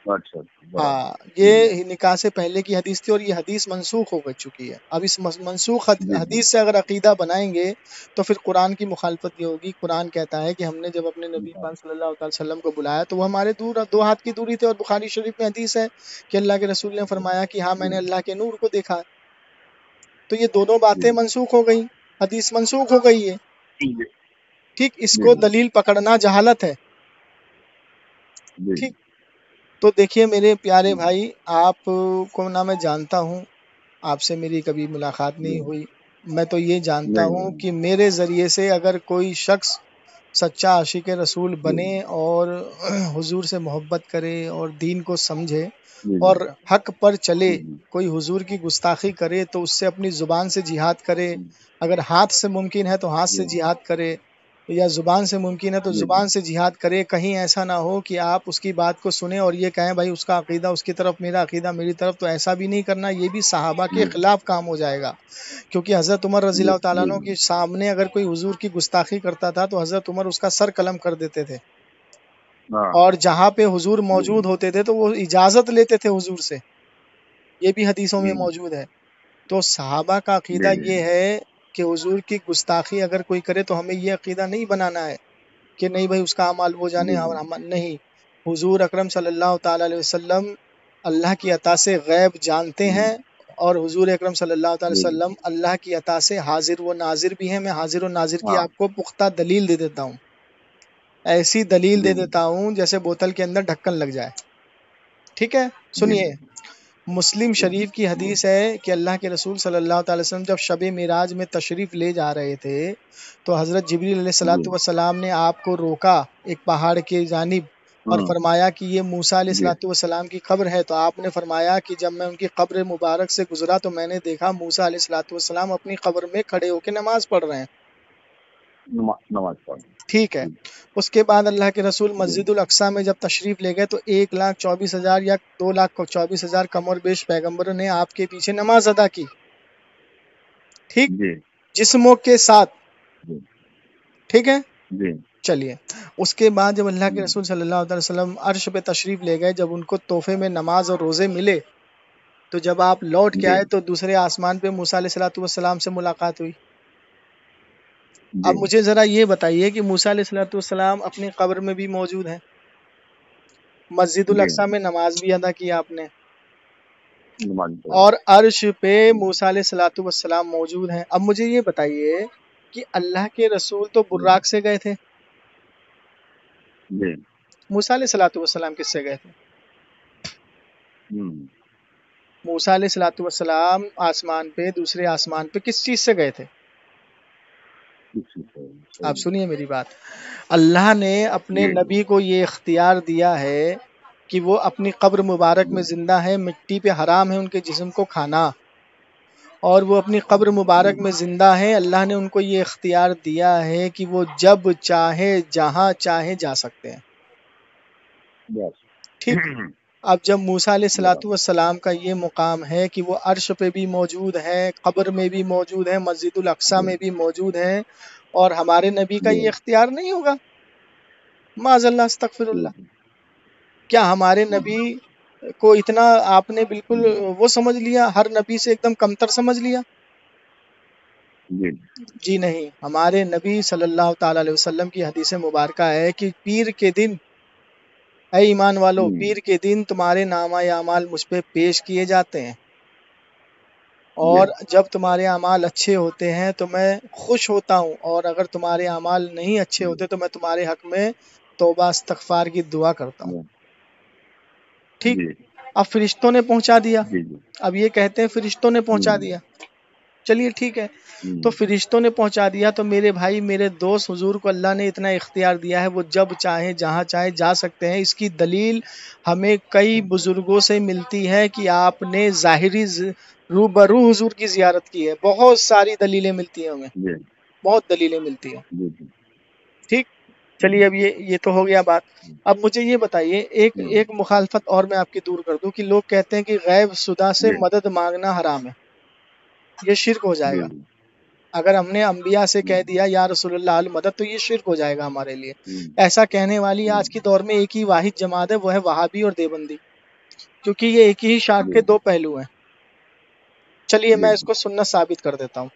اچھا ہاں، یہ نکاح سے پہلے کی حدیث تھی اور یہ حدیث منسوخ ہو چکی ہے. اب اس منسوخ حدیث سے اگر عقیدہ بنائیں گے تو پھر قرآن کی مخالفت یہ ہوگی. قرآن کہتا ہے کہ ہم نے جب اپنے نبی پاک صلی اللہ علیہ وسلم کو بلایا تو وہ ہمارے دو ہاتھ کی دوری تھے، اور بخاری شریف میں حدیث ہے کہ اللہ کے رسول نے فرمایا کہ ہاں میں نے اللہ کے نور کو دیکھا. تو یہ دونوں باتیں منسوخ ہو گئی، حدیث منسوخ ہو گئی ہے. ٹھیک، اس کو دلیل پکڑنا جہالت ہے. ٹھیک، تو دیکھیے میرے پیارے بھائی، آپ کو نہ میں جانتا ہوں، آپ سے میری کبھی ملاقات نہیں ہوئی. میں تو یہ جانتا ہوں کہ میرے ذریعے سے اگر کوئی شخص سچا عاشق رسول بنے اور حضور سے محبت کرے اور دین کو سمجھے اور حق پر چلے، کوئی حضور کی گستاخی کرے تو اس سے اپنی زبان سے جہاد کرے. اگر ہاتھ سے ممکن ہے تو ہاتھ سے جہاد کرے، یا زبان سے ممکن ہے تو زبان سے جہاد کرے. کہیں ایسا نہ ہو کہ آپ اس کی بات کو سنیں اور یہ کہیں بھائی اس کا عقیدہ اس کی طرف، میرا عقیدہ میری طرف. تو ایسا بھی نہیں کرنا، یہ بھی صحابہ کے خلاف کام ہو جائے گا. کیونکہ حضرت عمر رضی اللہ تعالیٰ عنہ کے سامنے اگر کوئی حضور کی گستاخی کرتا تھا تو حضرت عمر اس کا سر قلم کر دیتے تھے، اور جہاں پہ حضور موجود ہوتے تھے تو وہ اجازت لیتے تھے حضور سے. یہ بھی حدیثوں میں موجود ہے. تو صحابہ کا عقیدہ یہ ہے کہ حضور کی گستاخی اگر کوئی کرے تو ہمیں یہ عقیدہ نہیں بنانا ہے کہ نہیں بھائی اس کا اعمال وہ جانے. نہیں، حضور اکرم صلی اللہ تعالی علیہ وسلم اللہ کی عطا سے غیب جانتے ہیں، اور حضور اکرم صلی اللہ تعالی وسلم اللہ کی عطا سے حاضر و ناظر بھی ہیں. میں حاضر و ناظر کی آپ کو پختہ دلیل دے دیتا ہوں، ایسی دلیل دے دیتا ہوں جیسے بوتل کے اندر ڈھکن لگ جائے. ٹھیک ہے، سنیے. مسلم شریف کی حدیث ہے کہ اللہ کے رسول صلی اللہ تعالی وسلم جب شب معراج میں تشریف لے جا رہے تھے تو حضرت جبریل علیہ الصلوۃ والسلام نے آپ کو روکا ایک پہاڑ کی جانب اور فرمایا کہ یہ موسیٰ علیہ الصلوۃ والسلام کی قبر ہے. تو آپ نے فرمایا کہ جب میں ان کی قبر مبارک سے گزرا تو میں نے دیکھا موسیٰ علیہ الصلوۃ والسلام اپنی قبر میں کھڑے ہو کے نماز پڑھ رہے ہیں. ٹھیک ہے. اس کے بعد اللہ کے رسول مسجد الاقصیٰ میں جب تشریف لے گئے تو 1,24,000 یا 2,24,000 کم اور بیش پیغمبروں نے آپ کے پیچھے نماز ادا کی. ٹھیک، جسموں کے ساتھ. ٹھیک ہے، چلیے. اس کے بعد جب اللہ کے رسول صلی اللہ علیہ وسلم عرش پہ تشریف لے گئے، جب ان کو تحفے میں نماز اور روزے ملے تو جب آپ لوٹ کے آئے تو دوسرے آسمان پہ موسیٰ علیہ الصلوۃ والسلام سے ملاقات ہوئی. اب مجھے ذرا یہ بتائیے کہ موسیٰ علیہ الصلوۃ والسلام اپنی قبر میں بھی موجود ہیں، مسجد الاقصیٰ میں نماز بھی ادا کی آپ نے، اور عرش پہ موسیٰ علیہ الصلوۃ والسلام موجود ہیں. اب مجھے یہ بتائیے کہ اللہ کے رسول تو براق سے گئے تھے، موسیٰ علیہ الصلوۃ والسلام کس سے گئے تھے؟ موسیٰ علیہ الصلوۃ والسلام آسمان پہ، دوسرے آسمان پہ کس چیز سے گئے تھے؟ آپ سنیے میری بات. اللہ نے اپنے نبی کو یہ اختیار دیا ہے کہ وہ اپنی قبر مبارک میں زندہ ہے، مٹی پہ حرام ہے ان کے جسم کو کھانا، اور وہ اپنی قبر مبارک میں زندہ ہے. اللہ نے ان کو یہ اختیار دیا ہے کہ وہ جب چاہے جہاں چاہے جا سکتے ہیں. ٹھیک. اب جب موسیٰ علیہ الصلوۃ والسلام کا یہ مقام ہے کہ وہ عرش پہ بھی موجود ہے، قبر میں بھی موجود ہے، مسجد الاقصیٰ میں بھی موجود ہے، اور ہمارے نبی کا یہ اختیار نہیں ہوگا؟ معاذ اللہ، استغفر اللہ. کیا ہمارے نبی کو اتنا آپ نے بالکل وہ سمجھ لیا، ہر نبی سے ایک دم کمتر سمجھ لیا؟ جی نہیں. ہمارے نبی صلی اللہ تعالی علیہ وسلم کی حدیث مبارکہ ہے کہ پیر کے دن، اے ایمان والو، پیر کے دن تمہارے نامہ اعمال مجھ پہ پیش کیے جاتے ہیں، اور جب تمہارے اعمال اچھے ہوتے ہیں تو میں خوش ہوتا ہوں، اور اگر تمہارے اعمال نہیں اچھے ہوتے تو میں تمہارے حق میں توبہ استغفار کی دعا کرتا ہوں. ٹھیک. اب فرشتوں نے پہنچا دیا، اب یہ کہتے ہیں فرشتوں نے پہنچا دیا. چلیے ٹھیک ہے، تو فرشتوں نے پہنچا دیا تو میرے بھائی، میرے دوست، حضور کو اللہ نے اتنا اختیار دیا ہے، وہ جب چاہے جہاں چاہے جا سکتے ہیں. اس کی دلیل ہمیں کئی بزرگوں سے ملتی ہے کہ آپ نے ظاہری روبرو حضور کی زیارت کی ہے. بہت ساری دلیلیں ملتی ہیں ہمیں، بہت دلیلیں ملتی ہیں. ٹھیک. چلیے اب یہ تو ہو گیا بات. اب مجھے یہ بتائیے، ایک مخالفت اور میں آپ کی دور کر دوں کہ لوگ کہتے ہیں کہ غیب شدہ سے مدد مانگنا حرام ہے، یہ شرک ہو جائے گا. اگر ہم نے انبیاء سے کہہ دیا یا رسول اللہ المدد تو یہ شرک ہو جائے گا ہمارے لیے. ایسا کہنے والی آج کے دور میں ایک ہی واحد جماعت ہے، وہ ہے وہابی اور دیوبندی. کیونکہ یہ ایک ہی شاخ کے دو پہلو ہیں. چلیے میں اس کو سنت ثابت کر دیتا ہوں.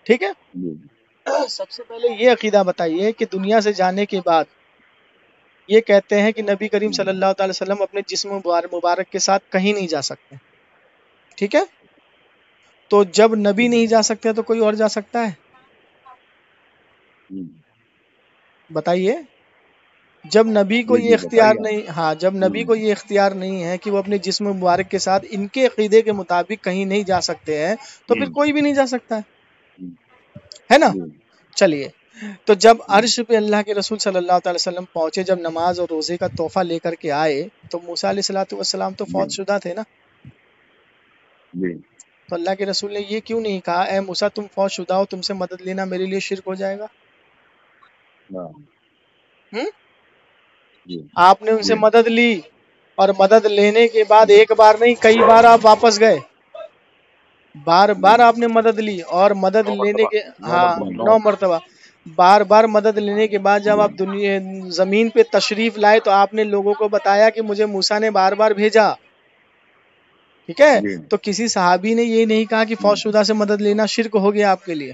ٹھیک ہے. سب سے پہلے یہ عقیدہ بتائیے کہ دنیا سے جانے کے بعد یہ کہتے ہیں کہ نبی کریم صلی اللہ تعالی وسلم اپنے جسم مبارک کے ساتھ کہیں نہیں جا سکتے. ٹھیک ہے. تو جب نبی نہیں جا سکتے تو کوئی اور جا سکتا ہے؟ بتائیے. جب نبی کو یہ اختیار نہیں، ہاں جب نبی کو یہ اختیار نہیں ہے کہ وہ اپنے جسم مبارک کے ساتھ ان کے عقیدے کے مطابق کہیں نہیں جا سکتے ہیں تو پھر کوئی بھی نہیں جا سکتا ہے نا. چلیے، تو جب عرش پہ اللہ کے رسول صلی اللہ تعالی وسلم پہنچے، جب نماز اور روزے کا تحفہ لے کر کے آئے تو موسیٰ علیہ الصلوۃ والسلام تو فوت شدہ تھے نا. تو اللہ کے رسول نے یہ کیوں نہیں کہا اے موسیٰ تم فوت شدہ ہو، تم سے مدد لینا میرے لیے شرک ہو جائے گا؟ آپ نے ان سے مدد لی اور مدد لینے کے بعد ایک بار نہیں کئی بار آپ واپس گئے، بار بار آپ نے مدد لی اور مدد لینے کے 9 مرتبہ بار بار مدد لینے کے بعد جب آپ زمین پہ تشریف لائے تو آپ نے لوگوں کو بتایا کہ مجھے موسیٰ نے بار بار بھیجا. ٹھیک ہے. تو کسی صحابی نے یہ نہیں کہا کہ فوت شدہ سے مدد لینا شرک ہو گیا آپ کے لیے.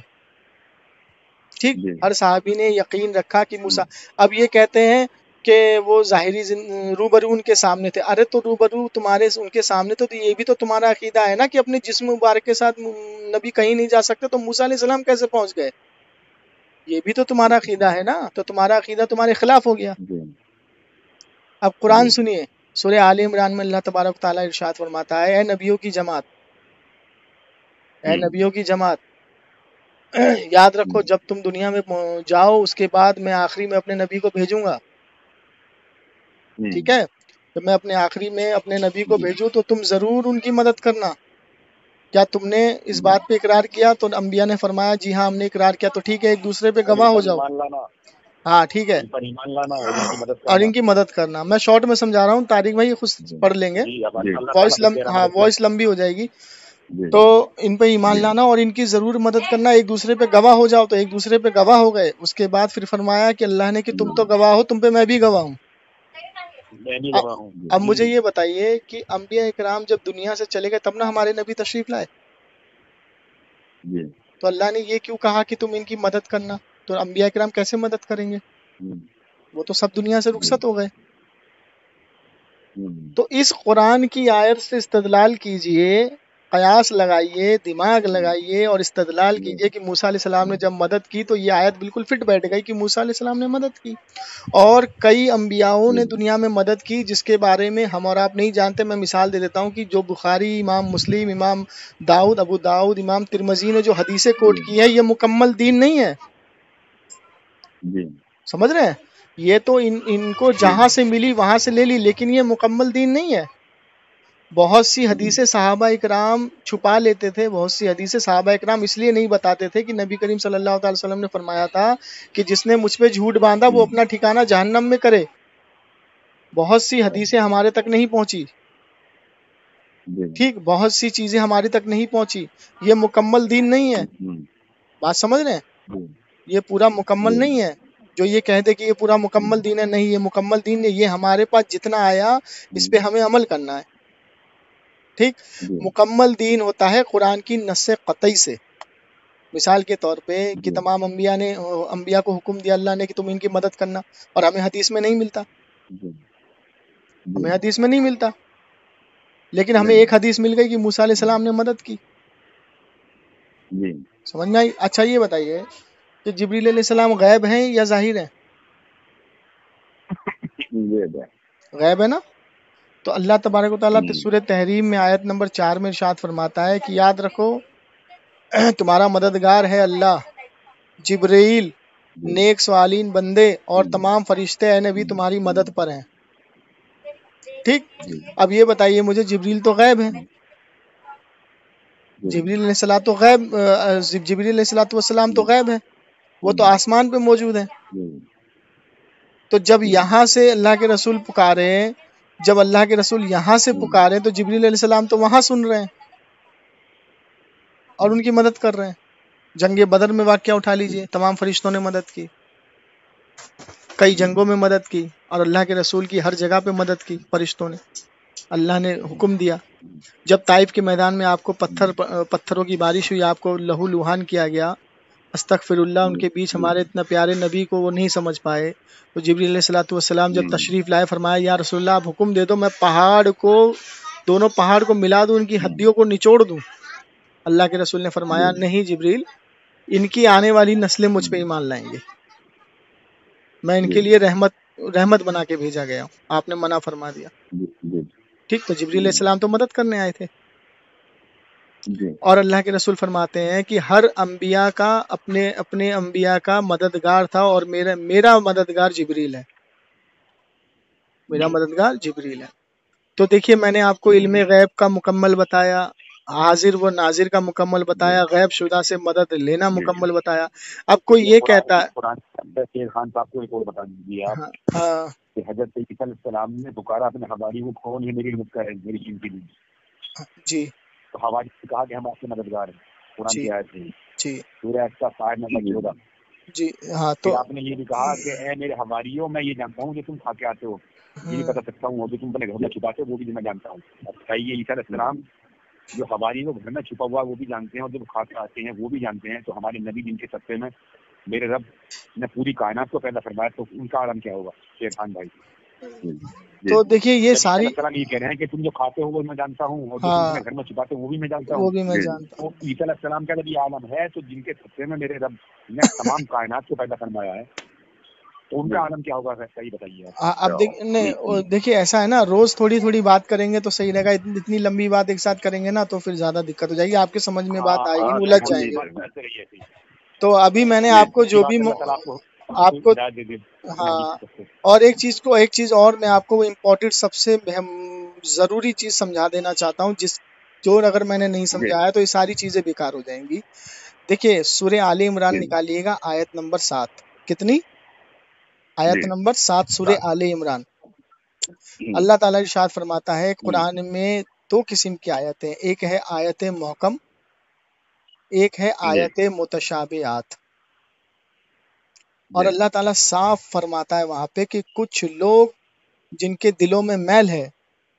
ٹھیک. ہر صحابی نے یقین رکھا کہ موسیٰ. اب یہ کہتے ہیں کہ وہ ظاہری روبرو ان کے سامنے تھے. ارے تو روبرو تمہارے ان کے سامنے تو یہ بھی تو تمہارا عقیدہ ہے نا کہ اپنے جسم مبارک کے ساتھ نبی کہیں نہیں جا سکتے، تو موسیٰ علیہ السلام کیسے پہنچ گئے؟ یہ بھی تو تمہارا عقیدہ ہے نا. تو تمہارا عقیدہ تمہارے خلاف ہو گیا. اب قرآن سنیے، سورہ آل عمران میں اللہ تبارک تعالیٰ ارشاد فرماتا ہے اے نبیوں کی جماعت، اے نبیوں کی جماعت، یاد رکھو جب تم دنیا میں جاؤ اس کے بعد میں آخری میں اپنے نبی کو بھیجوں گا. ٹھیک ہے. تو میں اپنے آخری میں اپنے نبی کو بھیجوں تو تم ضرور ان کی مدد کرنا. کیا تم نے اس بات پہ اقرار کیا؟ تو انبیاء نے فرمایا جی ہاں ہم نے اقرار کیا. تو ٹھیک ہے، ایک دوسرے پہ گواہ ہو جاؤ. ہاں ٹھیک ہے، اور ان کی مدد کرنا. میں شارٹ میں سمجھا رہا ہوں، طارق بھائی خود پڑھ لیں گے، وائس لمبی ہو جائے گی. تو ان پہ ایمان لانا اور ان کی ضرور مدد کرنا، ایک دوسرے پہ گواہ ہو جاؤ. تو ایک دوسرے پہ گواہ ہو گئے. اس کے بعد پھر فرمایا کہ اللہ نے کہ تم تو گواہ ہو، تم پہ میں بھی گواہ ہوں. اب مجھے یہ بتائیے کہ انبیاء اکرام جب دنیا سے چلے گئے تب نہ ہمارے نبی تشریف لائے. تو اللہ نے یہ کیوں کہا کہ تم ان کی مدد کرنا؟ تو انبیاء اکرام کیسے مدد کریں گے؟ وہ تو سب دنیا سے رخصت ہو گئے. تو اس قرآن کی آیت سے استدلال کیجئے، قیاس لگائیے، دماغ لگائیے اور استدلال کیجئے کہ موسیٰ علیہ السلام نے جب مدد کی تو یہ آیت بالکل فٹ بیٹھ گئی کہ موسیٰ علیہ السلام نے مدد کی. اور کئی انبیاؤں نے دنیا میں مدد کی جس کے بارے میں ہم اور آپ نہیں جانتے. میں مثال دے دیتا ہوں کہ جو بخاری، امام مسلم، امام داؤد، ابو داؤد، امام ترمذی نے جو حدیثیں کوٹ کی ہے یہ مکمل دین نہیں ہے. سمجھ رہے ہیں؟ یہ تو ان کو جہاں سے ملی وہاں سے لے لی، لیکن یہ مکمل دین نہیں ہے. بہت سی حدیثیں صحابہ اکرام چھپا لیتے تھے. بہت سی حدیثیں صحابہ اکرام اس لیے نہیں بتاتے تھے کہ نبی کریم صلی اللہ علیہ وسلم نے فرمایا تھا کہ جس نے مجھ پہ جھوٹ باندھا وہ اپنا ٹھکانہ جہنم میں کرے. بہت سی حدیثیں ہمارے تک نہیں پہنچی. ٹھیک، بہت سی چیزیں ہماری تک نہیں پہنچی. یہ مکمل دین نہیں ہے. بات سمجھ رہے ہیں؟ یہ پورا مکمل نہیں ہے. جو یہ کہتے کہ یہ پورا مکمل دین ہے، نہیں یہ مکمل دین نہیں. یہ ہمارے پاس جتنا آیا اس پہ ہمیں عمل کرنا ہے. ٹھیک. مکمل دین ہوتا ہے قرآن کی نص قطعی سے. مثال کے طور پہ کہ تمام انبیاء کو حکم دیا اللہ نے کہ تم ان کی مدد کرنا، اور ہمیں حدیث میں نہیں ملتا. ہمیں حدیث میں نہیں ملتا، لیکن ہمیں ایک حدیث مل گئی کہ موسیٰ علیہ السلام نے مدد کی. سمجھ میں آئی؟ اچھا یہ بتائیے کہ جبریل علیہ السلام غیب ہیں یا ظاہر ہیں؟ غیب ہے نا. تو اللہ تبارک و تعالیٰ سورہ تحریم میں آیت نمبر 4 میں ارشاد فرماتا ہے کہ یاد رکھو تمہارا مددگار ہے اللہ، جبرائیل، نیک صالحین بندے اور تمام فرشتے اے نبی تمہاری مدد پر ہیں. ٹھیک. اب یہ بتائیے مجھے جبریل تو غیب ہیں. جبریل علیہ السلام تو غیب ہیں، وہ تو آسمان پہ موجود ہیں. تو جب یہاں سے اللہ کے رسول پکارے، جب اللہ کے رسول یہاں سے پکارے تو جبریل علیہ السلام تو وہاں سن رہے ہیں اور ان کی مدد کر رہے ہیں. جنگ بدر میں واقعہ اٹھا لیجئے، تمام فرشتوں نے مدد کی، کئی جنگوں میں مدد کی، اور اللہ کے رسول کی ہر جگہ پہ مدد کی فرشتوں نے. اللہ نے حکم دیا. جب طائف کے میدان میں آپ کو پتھروں کی بارش ہوئی، آپ کو لہو لہان کیا گیا، استغفر اللہ، ان کے بیچ ہمارے اتنا پیارے نبی کو وہ نہیں سمجھ پائے، تو جبریل علیہ الصلوۃ والسلام جب تشریف لائے، فرمایا یا رسول اللہ آپ حکم دے دو، میں دونوں پہاڑ کو ملا دوں، ان کی ہڈیوں کو نچوڑ دوں. اللہ کے رسول نے فرمایا نہیں جبریل، ان کی آنے والی نسلیں مجھ پہ ایمان لائیں گے، میں ان کے لیے رحمت بنا کے بھیجا گیا ہوں، آپ نے منع فرما دیا. ٹھیک، تو جبریل علیہ السلام تو مدد کرنے آئے تھے. اور اللہ کے رسول فرماتے ہیں کہ ہر انبیاء کا اپنے انبیاء کا مددگار تھا، اور میرا مددگار جبریل ہے، میرا مددگار جبریل ہے. تو دیکھیے میں نے آپ کو علم غیب کا مکمل بتایا، حاضر و ناظر کا مکمل بتایا، غیب شدہ سے مدد لینا مکمل بتایا. اب کوئی یہ کہتا ہے خان صاحب کو ایک اور بتا دیجیے آپ کہ حضرت عیسیٰ علیہ السلام نے پکارا اپنے حواری کو، کون ہے میری مدد کرے، میری قیمتی دین. جی، تو حواری سے کہا کہ ہم آپ کے مددگار ہیں، قرآن کی آیت ہے. جی، سورہ احقاف 14. جی ہاں. تو آپ نے یہ بھی کہا کہ اے میرے حواریوں، میں یہ جانتا ہوں جو تم کھا کے آتے ہو، یہ بھی بتا سکتا ہوں، اور جو تم اپنے گھر میں چھپاتے ہو وہ بھی میں جانتا ہوں. اب بتائیے عیسیٰ علیہ السلام جو حواری کو گھر میں چھپا ہوا وہ بھی جانتے ہیں، اور جب کھا کے آتے ہیں وہ بھی جانتے ہیں. تو ہمارے نبی جن کے سطح میں میرے رب نے پوری کائنات کو پیدا فرمایا، تو ان کا عالم کیا ہوگا شیر خان بھائی؟ تو دیکھیے یہ ساری یہ کہہ رہے ہیں کہ تم جو کھاتے ہو وہ میں جانتا ہوں، اور جو تم اپنے گھر میں چھپاتے ہو وہ بھی میں جانتا ہوں، وہ بھی میں جانتا ہوں. عیسیٰ علیہ السلام کا جب یہ عالم ہے تو جن کے سطح میں میرے رب نے تمام کائنات کو پیدا فرمایا ہے، تو ان کا عالم کیا ہوگا؟ صحیح بتائیے. اب دیکھیے ایسا ہے نا، روز تھوڑی تھوڑی بات کریں گے تو صحیح رہے گا، اتنی لمبی بات ایک ساتھ کریں گے نا تو پھر زیادہ دقت ہو جائے گی، آپ کے سمجھ میں بات آئے گی، الجھ جائیں گے. تو ابھی میں نے آپ کو جو بھی آپ کو ہاں، اور ایک چیز اور میں آپ کو امپورٹنٹ سب سے ضروری چیز سمجھا دینا چاہتا ہوں، جو اگر میں نے نہیں سمجھایا تو یہ ساری چیزیں بیکار ہو جائیں گی. دیکھیے سورہ آل عمران نکالیے گا، آیت نمبر 7. کتنی؟ آیت نمبر 7 سورہ آل عمران. اللہ تعالیٰ ارشاد فرماتا ہے قرآن میں 2 قسم کی آیتیں، ایک ہے آیت محکم، ایک ہے آیت متشابہات. اور اللہ تعالیٰ صاف فرماتا ہے وہاں پہ کہ کچھ لوگ جن کے دلوں میں میل ہے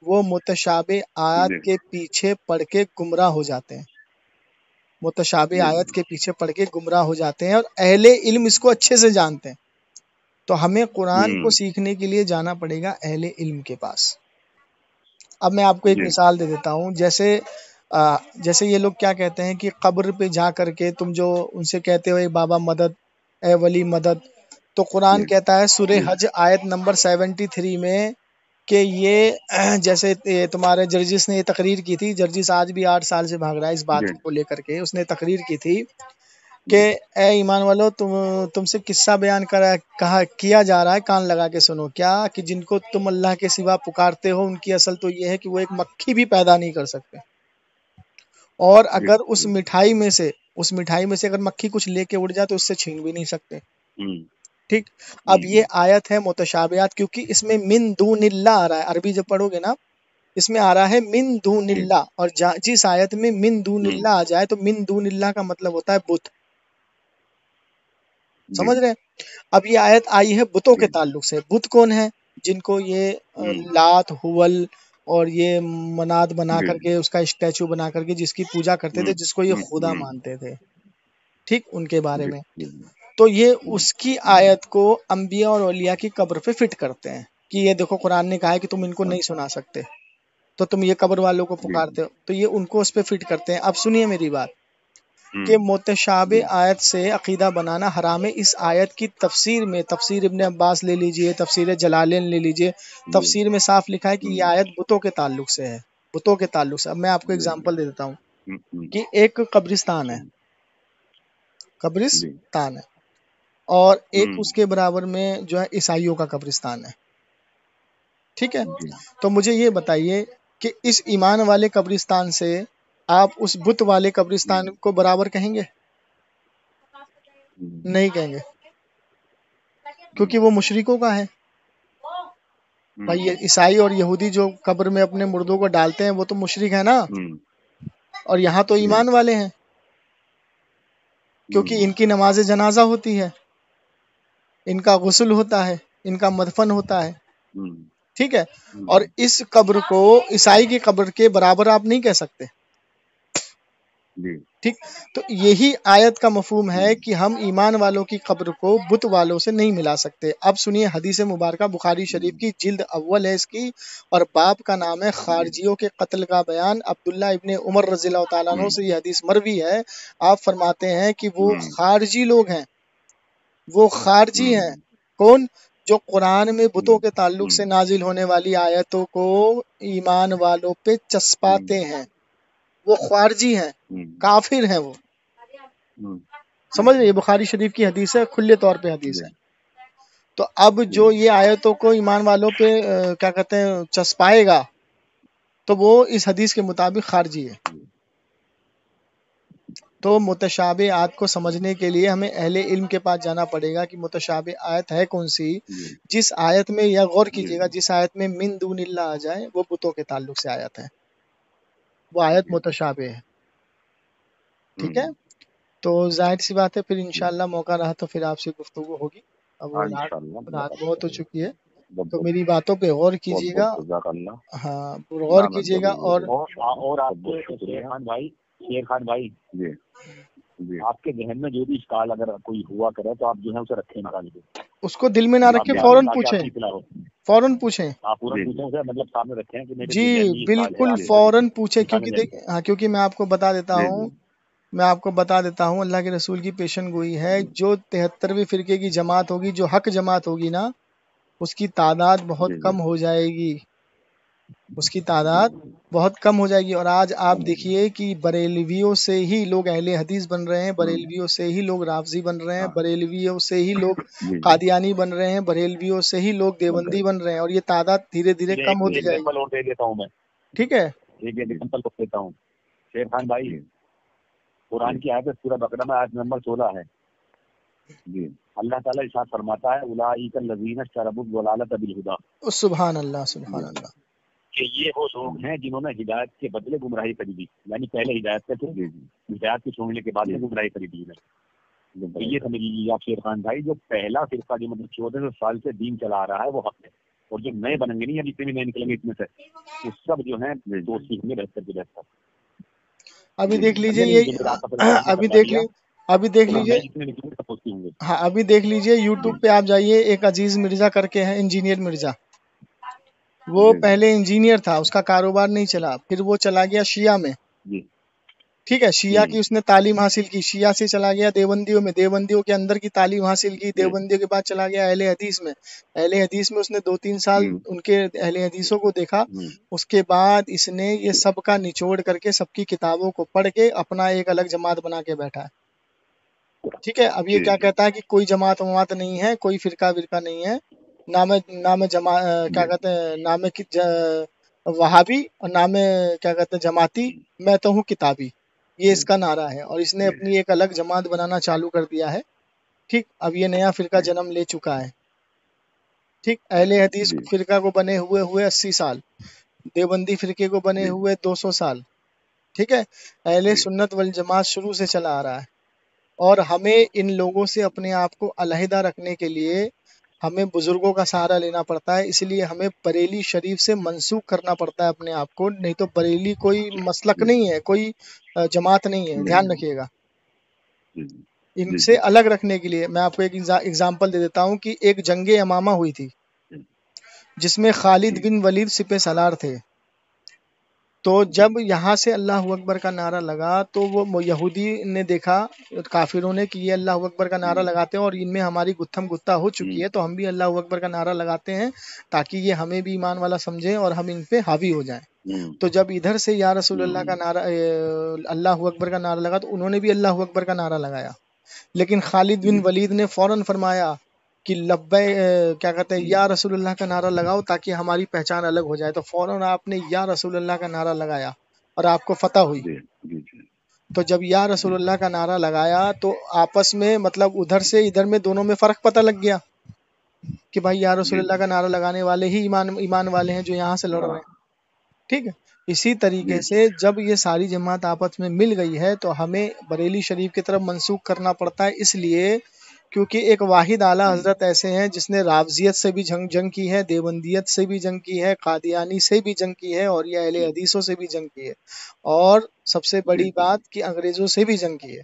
وہ متشابہ آیت کے پیچھے پڑھ کے گمراہ ہو جاتے ہیں، متشابہ آیت کے پیچھے پڑھ کے گمراہ ہو جاتے ہیں، اور اہل علم اس کو اچھے سے جانتے ہیں. تو ہمیں قرآن کو سیکھنے کے لیے جانا پڑے گا اہل علم کے پاس. اب میں آپ کو ایک مثال دے دیتا ہوں، جیسے یہ لوگ کیا کہتے ہیں کہ قبر پہ جا کر کے تم جو ان سے کہتے ہو اے بابا مدد، اے ولی مدد، تو قرآن کہتا ہے سورہ حج آیت نمبر 73 میں کہ یہ جیسے تمہارے جرجس نے یہ تقریر کی تھی، جرجس آج بھی 8 سال سے بھاگ رہا ہے اس بات کو لے کر کے، اس نے تقریر کی تھی کہ اے ایمان والو تم سے قصہ بیان کیا جا رہا ہے، کان لگا کے سنو، کیا کہ جن کو تم اللہ کے سوا پکارتے ہو ان کی اصل تو یہ ہے کہ وہ ایک مکھی بھی پیدا نہیں کر سکتے، اور اگر اس مٹھائی میں سے اگر مکھی کچھ لے کے اڑ جائے تو اس سے چھین بھی نہیں سکتے. ٹھیک، اب یہ آیت ہے متشابہات، کیونکہ اس میں من دون اللہ آ رہا ہے، عربی جب پڑھو گے نا اس میں آ رہا ہے من دون اللہ، اور جس آیت میں من دون اللہ آ جائے تو من دون اللہ کا مطلب ہوتا ہے بت. سمجھ رہے ہیں؟ اب یہ آیت آئی ہے بتوں کے تعلق سے. بت کون ہے؟ جن کو یہ لات حول اور یہ منات بنا کر کے اس کا اسٹیچو بنا کر کے جس کی پوجا کرتے تھے، جس کو یہ خدا مانتے تھے، ٹھیک، ان کے بارے میں. تو یہ اس کی آیت کو انبیاء اور اولیاء کی قبر پہ فٹ کرتے ہیں کہ یہ دیکھو قرآن نے کہا ہے کہ تم ان کو نہیں سنا سکتے تو تم یہ قبر والوں کو پکارتے ہو، تو یہ ان کو اس پہ فٹ کرتے ہیں. اب سنیے میری بات کہ متشابہ آیت سے عقیدہ بنانا حرام ہے. اس آیت کی تفسیر میں، تفسیر ابن عباس لے لیجئے، تفسیر جلالین لے لیجئے، تفسیر میں صاف لکھا ہے کہ یہ آیت بتوں کے تعلق سے ہے، بتوں کے تعلق سے. اب میں آپ کو اگزامپل دے دیتا ہوں کہ ایک قبرستان ہے، اور ایک اس کے برابر میں جو ہے عیسائیوں کا قبرستان ہے، ٹھیک ہے. تو مجھے یہ بتائیے کہ اس ایمان والے قبرستان سے آپ اس بت والے قبرستان کو برابر کہیں گے؟ نہیں کہیں گے، کیونکہ وہ مشرکوں کا ہے. بھائی عیسائی اور یہودی جو قبر میں اپنے مردوں کو ڈالتے ہیں وہ تو مشرک ہے نا، اور یہاں تو ایمان والے ہیں، کیونکہ ان کی نماز جنازہ ہوتی ہے، ان کا غسل ہوتا ہے، ان کا مدفن ہوتا ہے. ٹھیک ہے، اور اس قبر کو عیسائی کی قبر کے برابر آپ نہیں کہہ سکتے، ٹھیک۔ تو یہی آیت کا مفہوم ہے کہ ہم ایمان والوں کی قبر کو بت والوں سے نہیں ملا سکتے۔ اب سنیے حدیث مبارکہ بخاری شریف کی جلد اول ہے اس کی، اور باب کا نام ہے خارجیوں کے قتل کا بیان۔ عبداللہ ابن عمر رضی اللہ تعالیٰ عنہ سے یہ حدیث مروی ہے، آپ فرماتے ہیں کہ وہ خارجی لوگ ہیں، وہ خارجی ہیں کون؟ جو قرآن میں بتوں کے تعلق سے نازل ہونے والی آیتوں کو ایمان والوں پہ چسپاتے ہیں، وہ خارجی ہیں، کافر ہیں وہ، سمجھ رہے؟ یہ بخاری شریف کی حدیث ہے، کھلے طور پہ حدیث ہے۔ تو اب جو یہ آیتوں کو ایمان والوں پہ کیا کہتے ہیں چسپائے گا، تو وہ اس حدیث کے مطابق خارجی ہے۔ تو متشابہ آیت کو سمجھنے کے لیے ہمیں اہل علم کے پاس جانا پڑے گا کہ متشابہ آیت ہے کون سی۔ جس آیت میں، یا غور کیجیے گا، جس آیت میں من دون اللہ آ جائے وہ بتوں کے تعلق سے آیت ہے، وہ آیت متشابہ ہے، ٹھیک ہے۔ تو ظاہر سی بات ہے، پھر انشاءاللہ موقع رہا تو پھر آپ سے گفتگو ہوگی۔ اب رات بہت ہو چکی ہے، تو میری باتوں پہ غور کیجیے گا، ہاں غور کیجیے گا۔ اور آپ کو شیر خان بھائی آپ کے ذہن میں جو بھی اشکال اگر کوئی ہوا کرے تو آپ جو ہے اسے رکھیں، نکال کے اس کو دل میں نہ رکھیں، فوراً پوچھیں، فوراً پوچھیں، مطلب سامنے رکھیں کہ جی بالکل فوراً پوچھیں، کیونکہ میں آپ کو بتا دیتا ہوں، اللہ کے رسول کی پیشن گوئی ہے، جو 73ویں فرقے کی جماعت ہوگی، جو حق جماعت ہوگی نا، اس کی تعداد بہت کم ہو جائے گی، اس کی تعداد بہت کم ہو جائے گی۔ اور آج آپ دیکھیے کہ بریلویوں سے ہی لوگ اہل حدیث بن رہے ہیں، بریلویوں سے ہی لوگ رافضی بن رہے ہیں، بریلویوں سے ہی لوگ قادیانی بن رہے ہیں، بریلویوں سے ہی لوگ دیوبندی بن رہے ہیں، اور یہ تعداد دھیرے دھیرے کم ہوتی جائے گی، اور دے دیتا ہوں میں، ٹھیک ہے۔ ایک ایگزامپل دیتا ہوں شیر خان بھائی، قرآن کی آیت سورہ بقرہ میں آیت نمبر 16 ہے، اللہ تعالیٰ ارشاد فرماتا ہے اولئک الذین اشتروا الضلالۃ بالہدی، سبحان اللہ، سبحان اللہ، کہ یہ وہ لوگ ہیں جنہوں نے ہدایت کے بدلے گمراہی خریدی، یعنی پہلے ہدایت پہ تھے، ہدایت کو چھوڑنے کے بعد میں گمراہی خریدی ہے۔ تو یہ سمجھ لیجیے آپ شیر خان بھائی، جو پہلا فرقہ جو مطلب 1400 سال سے دین چلا آ رہا ہے وہ حق ہے، اور جو نئے بنیں گے نہیں، یا جتنے بھی نئے نکلیں گے اس میں سے، وہ سب جو ہیں تو سیکھیں گے بہتر سے بہتر۔ ابھی دیکھ لیجیے یہ، ابھی دیکھ لیجیے، ہاں ابھی دیکھ لیجیے یوٹیوب پہ آپ جائیے، ایک عزیز مرزا کر کے ہے، انجینئر مرزا، وہ پہلے انجینئر تھا، اس کا کاروبار نہیں چلا، پھر وہ چلا گیا شیعہ میں، ٹھیک ہے، شیعہ کی اس نے تعلیم حاصل کی، شیعہ سے چلا گیا دیوبندیوں میں، دیوبندیوں کے اندر کی تعلیم حاصل کی، دیوبندیوں کے بعد چلا گیا اہل حدیث میں، اہل حدیث میں اس نے 2-3 سال ان کے اہل حدیثوں کو دیکھا، اس کے بعد اس نے یہ سب کا نچوڑ کر کے سب کی کتابوں کو پڑھ کے اپنا ایک الگ جماعت بنا کے بیٹھا ہے، ٹھیک ہے۔ اب یہ کیا کہتا ہے کہ کوئی جماعت وماعت نہیں ہے، کوئی فرقہ ورقہ نہیں ہے، نام کیا کہتے ہیں، نام وہابی اور نام کیا کہتے ہیں جماعتی، میں تو ہوں کتابی، یہ اس کا نعرہ ہے، اور اس نے اپنی ایک الگ جماعت بنانا چالو کر دیا ہے، ٹھیک۔ اب یہ نیا فرقہ جنم لے چکا ہے، ٹھیک۔ اہل حدیث فرقہ کو بنے ہوئے 80 سال، دیوبندی فرقے کو بنے ہوئے 200 سال، ٹھیک ہے۔ اہل سنت والجماعت شروع سے چلا آ رہا ہے، اور ہمیں ان لوگوں سے اپنے آپ کو علیحدہ رکھنے کے لیے ہمیں بزرگوں کا سہارا لینا پڑتا ہے، اس لیے ہمیں بریلی شریف سے منسوخ کرنا پڑتا ہے اپنے آپ کو، نہیں تو بریلی کوئی مسلک نہیں ہے، کوئی جماعت نہیں ہے، دھیان رکھیے گا۔ ان سے الگ رکھنے کے لیے میں آپ کو ایک ایگزامپل دے دیتا ہوں کہ ایک جنگ یمامہ ہوئی تھی جس میں خالد بن ولید سپہ سالار تھے، تو جب یہاں سے اللہ اکبر کا نعرہ لگا تو وہ یہودی نے دیکھا، کافروں نے، کہ یہ اللہ اکبر کا نعرہ لگاتے ہیں اور ان میں ہماری گتھم گتھا ہو چکی ہے، تو ہم بھی اللہ اکبر کا نعرہ لگاتے ہیں تاکہ یہ ہمیں بھی ایمان والا سمجھیں اور ہم ان پہ حاوی ہو جائیں۔ تو جب ادھر سے یا رسول اللہ کا نعرہ، اللہ اکبر کا نعرہ لگا، تو انہوں نے بھی اللہ اکبر کا نعرہ لگایا، لیکن خالد بن ولید نے فوراً فرمایا کہ کیا کہتے ہیں یا رسول اللہ کا نعرہ لگاؤ تاکہ ہماری پہچان الگ ہو جائے، تو فوراً آپ نے یا رسول اللہ کا نعرہ لگایا اور آپ کو فتح ہوئی۔ تو جب یا رسول اللہ کا نعرہ لگایا تو آپس میں مطلب ادھر سے ادھر میں دونوں میں فرق پتہ لگ گیا کہ بھائی یا رسول اللہ کا نعرہ لگانے والے ہی ایمان والے ہیں جو یہاں سے لڑ رہے ہیں، ٹھیک ہے۔ اسی طریقے سے جب یہ ساری جماعت آپس میں مل گئی ہے تو ہمیں بریلی شریف کی طرف منسوخ کرنا پڑتا ہے، اس لیے کیونکہ ایک واحد اعلیٰ حضرت ایسے ہیں جس نے رافضیت سے بھی جنگ کی ہے، دیوبندیت سے بھی جنگ کی ہے، قادیانی سے بھی جنگ کی ہے، اور یہ اہل حدیثوں سے بھی جنگ کی ہے، اور سب سے بڑی بات کہ انگریزوں سے بھی جنگ کی ہے،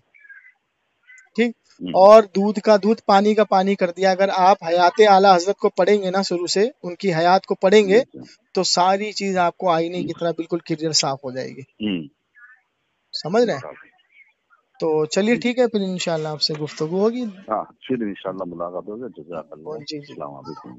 ٹھیک، اور دودھ کا دودھ پانی کا پانی کر دیا۔ اگر آپ حیات اعلیٰ حضرت کو پڑھیں گے نا، شروع سے ان کی حیات کو پڑھیں گے تو ساری چیز آپ کو آئینے کی طرح بالکل کلیئر صاف ہو جائے گی، سمجھ رہے ہیں؟ تو چلیے ٹھیک ہے، پھر انشاءاللہ آپ سے گفتگو ہوگی۔ ہاں پھر انشاءاللہ ملاقات ہوگی۔ جزاک اللہ، جی السلام علیکم۔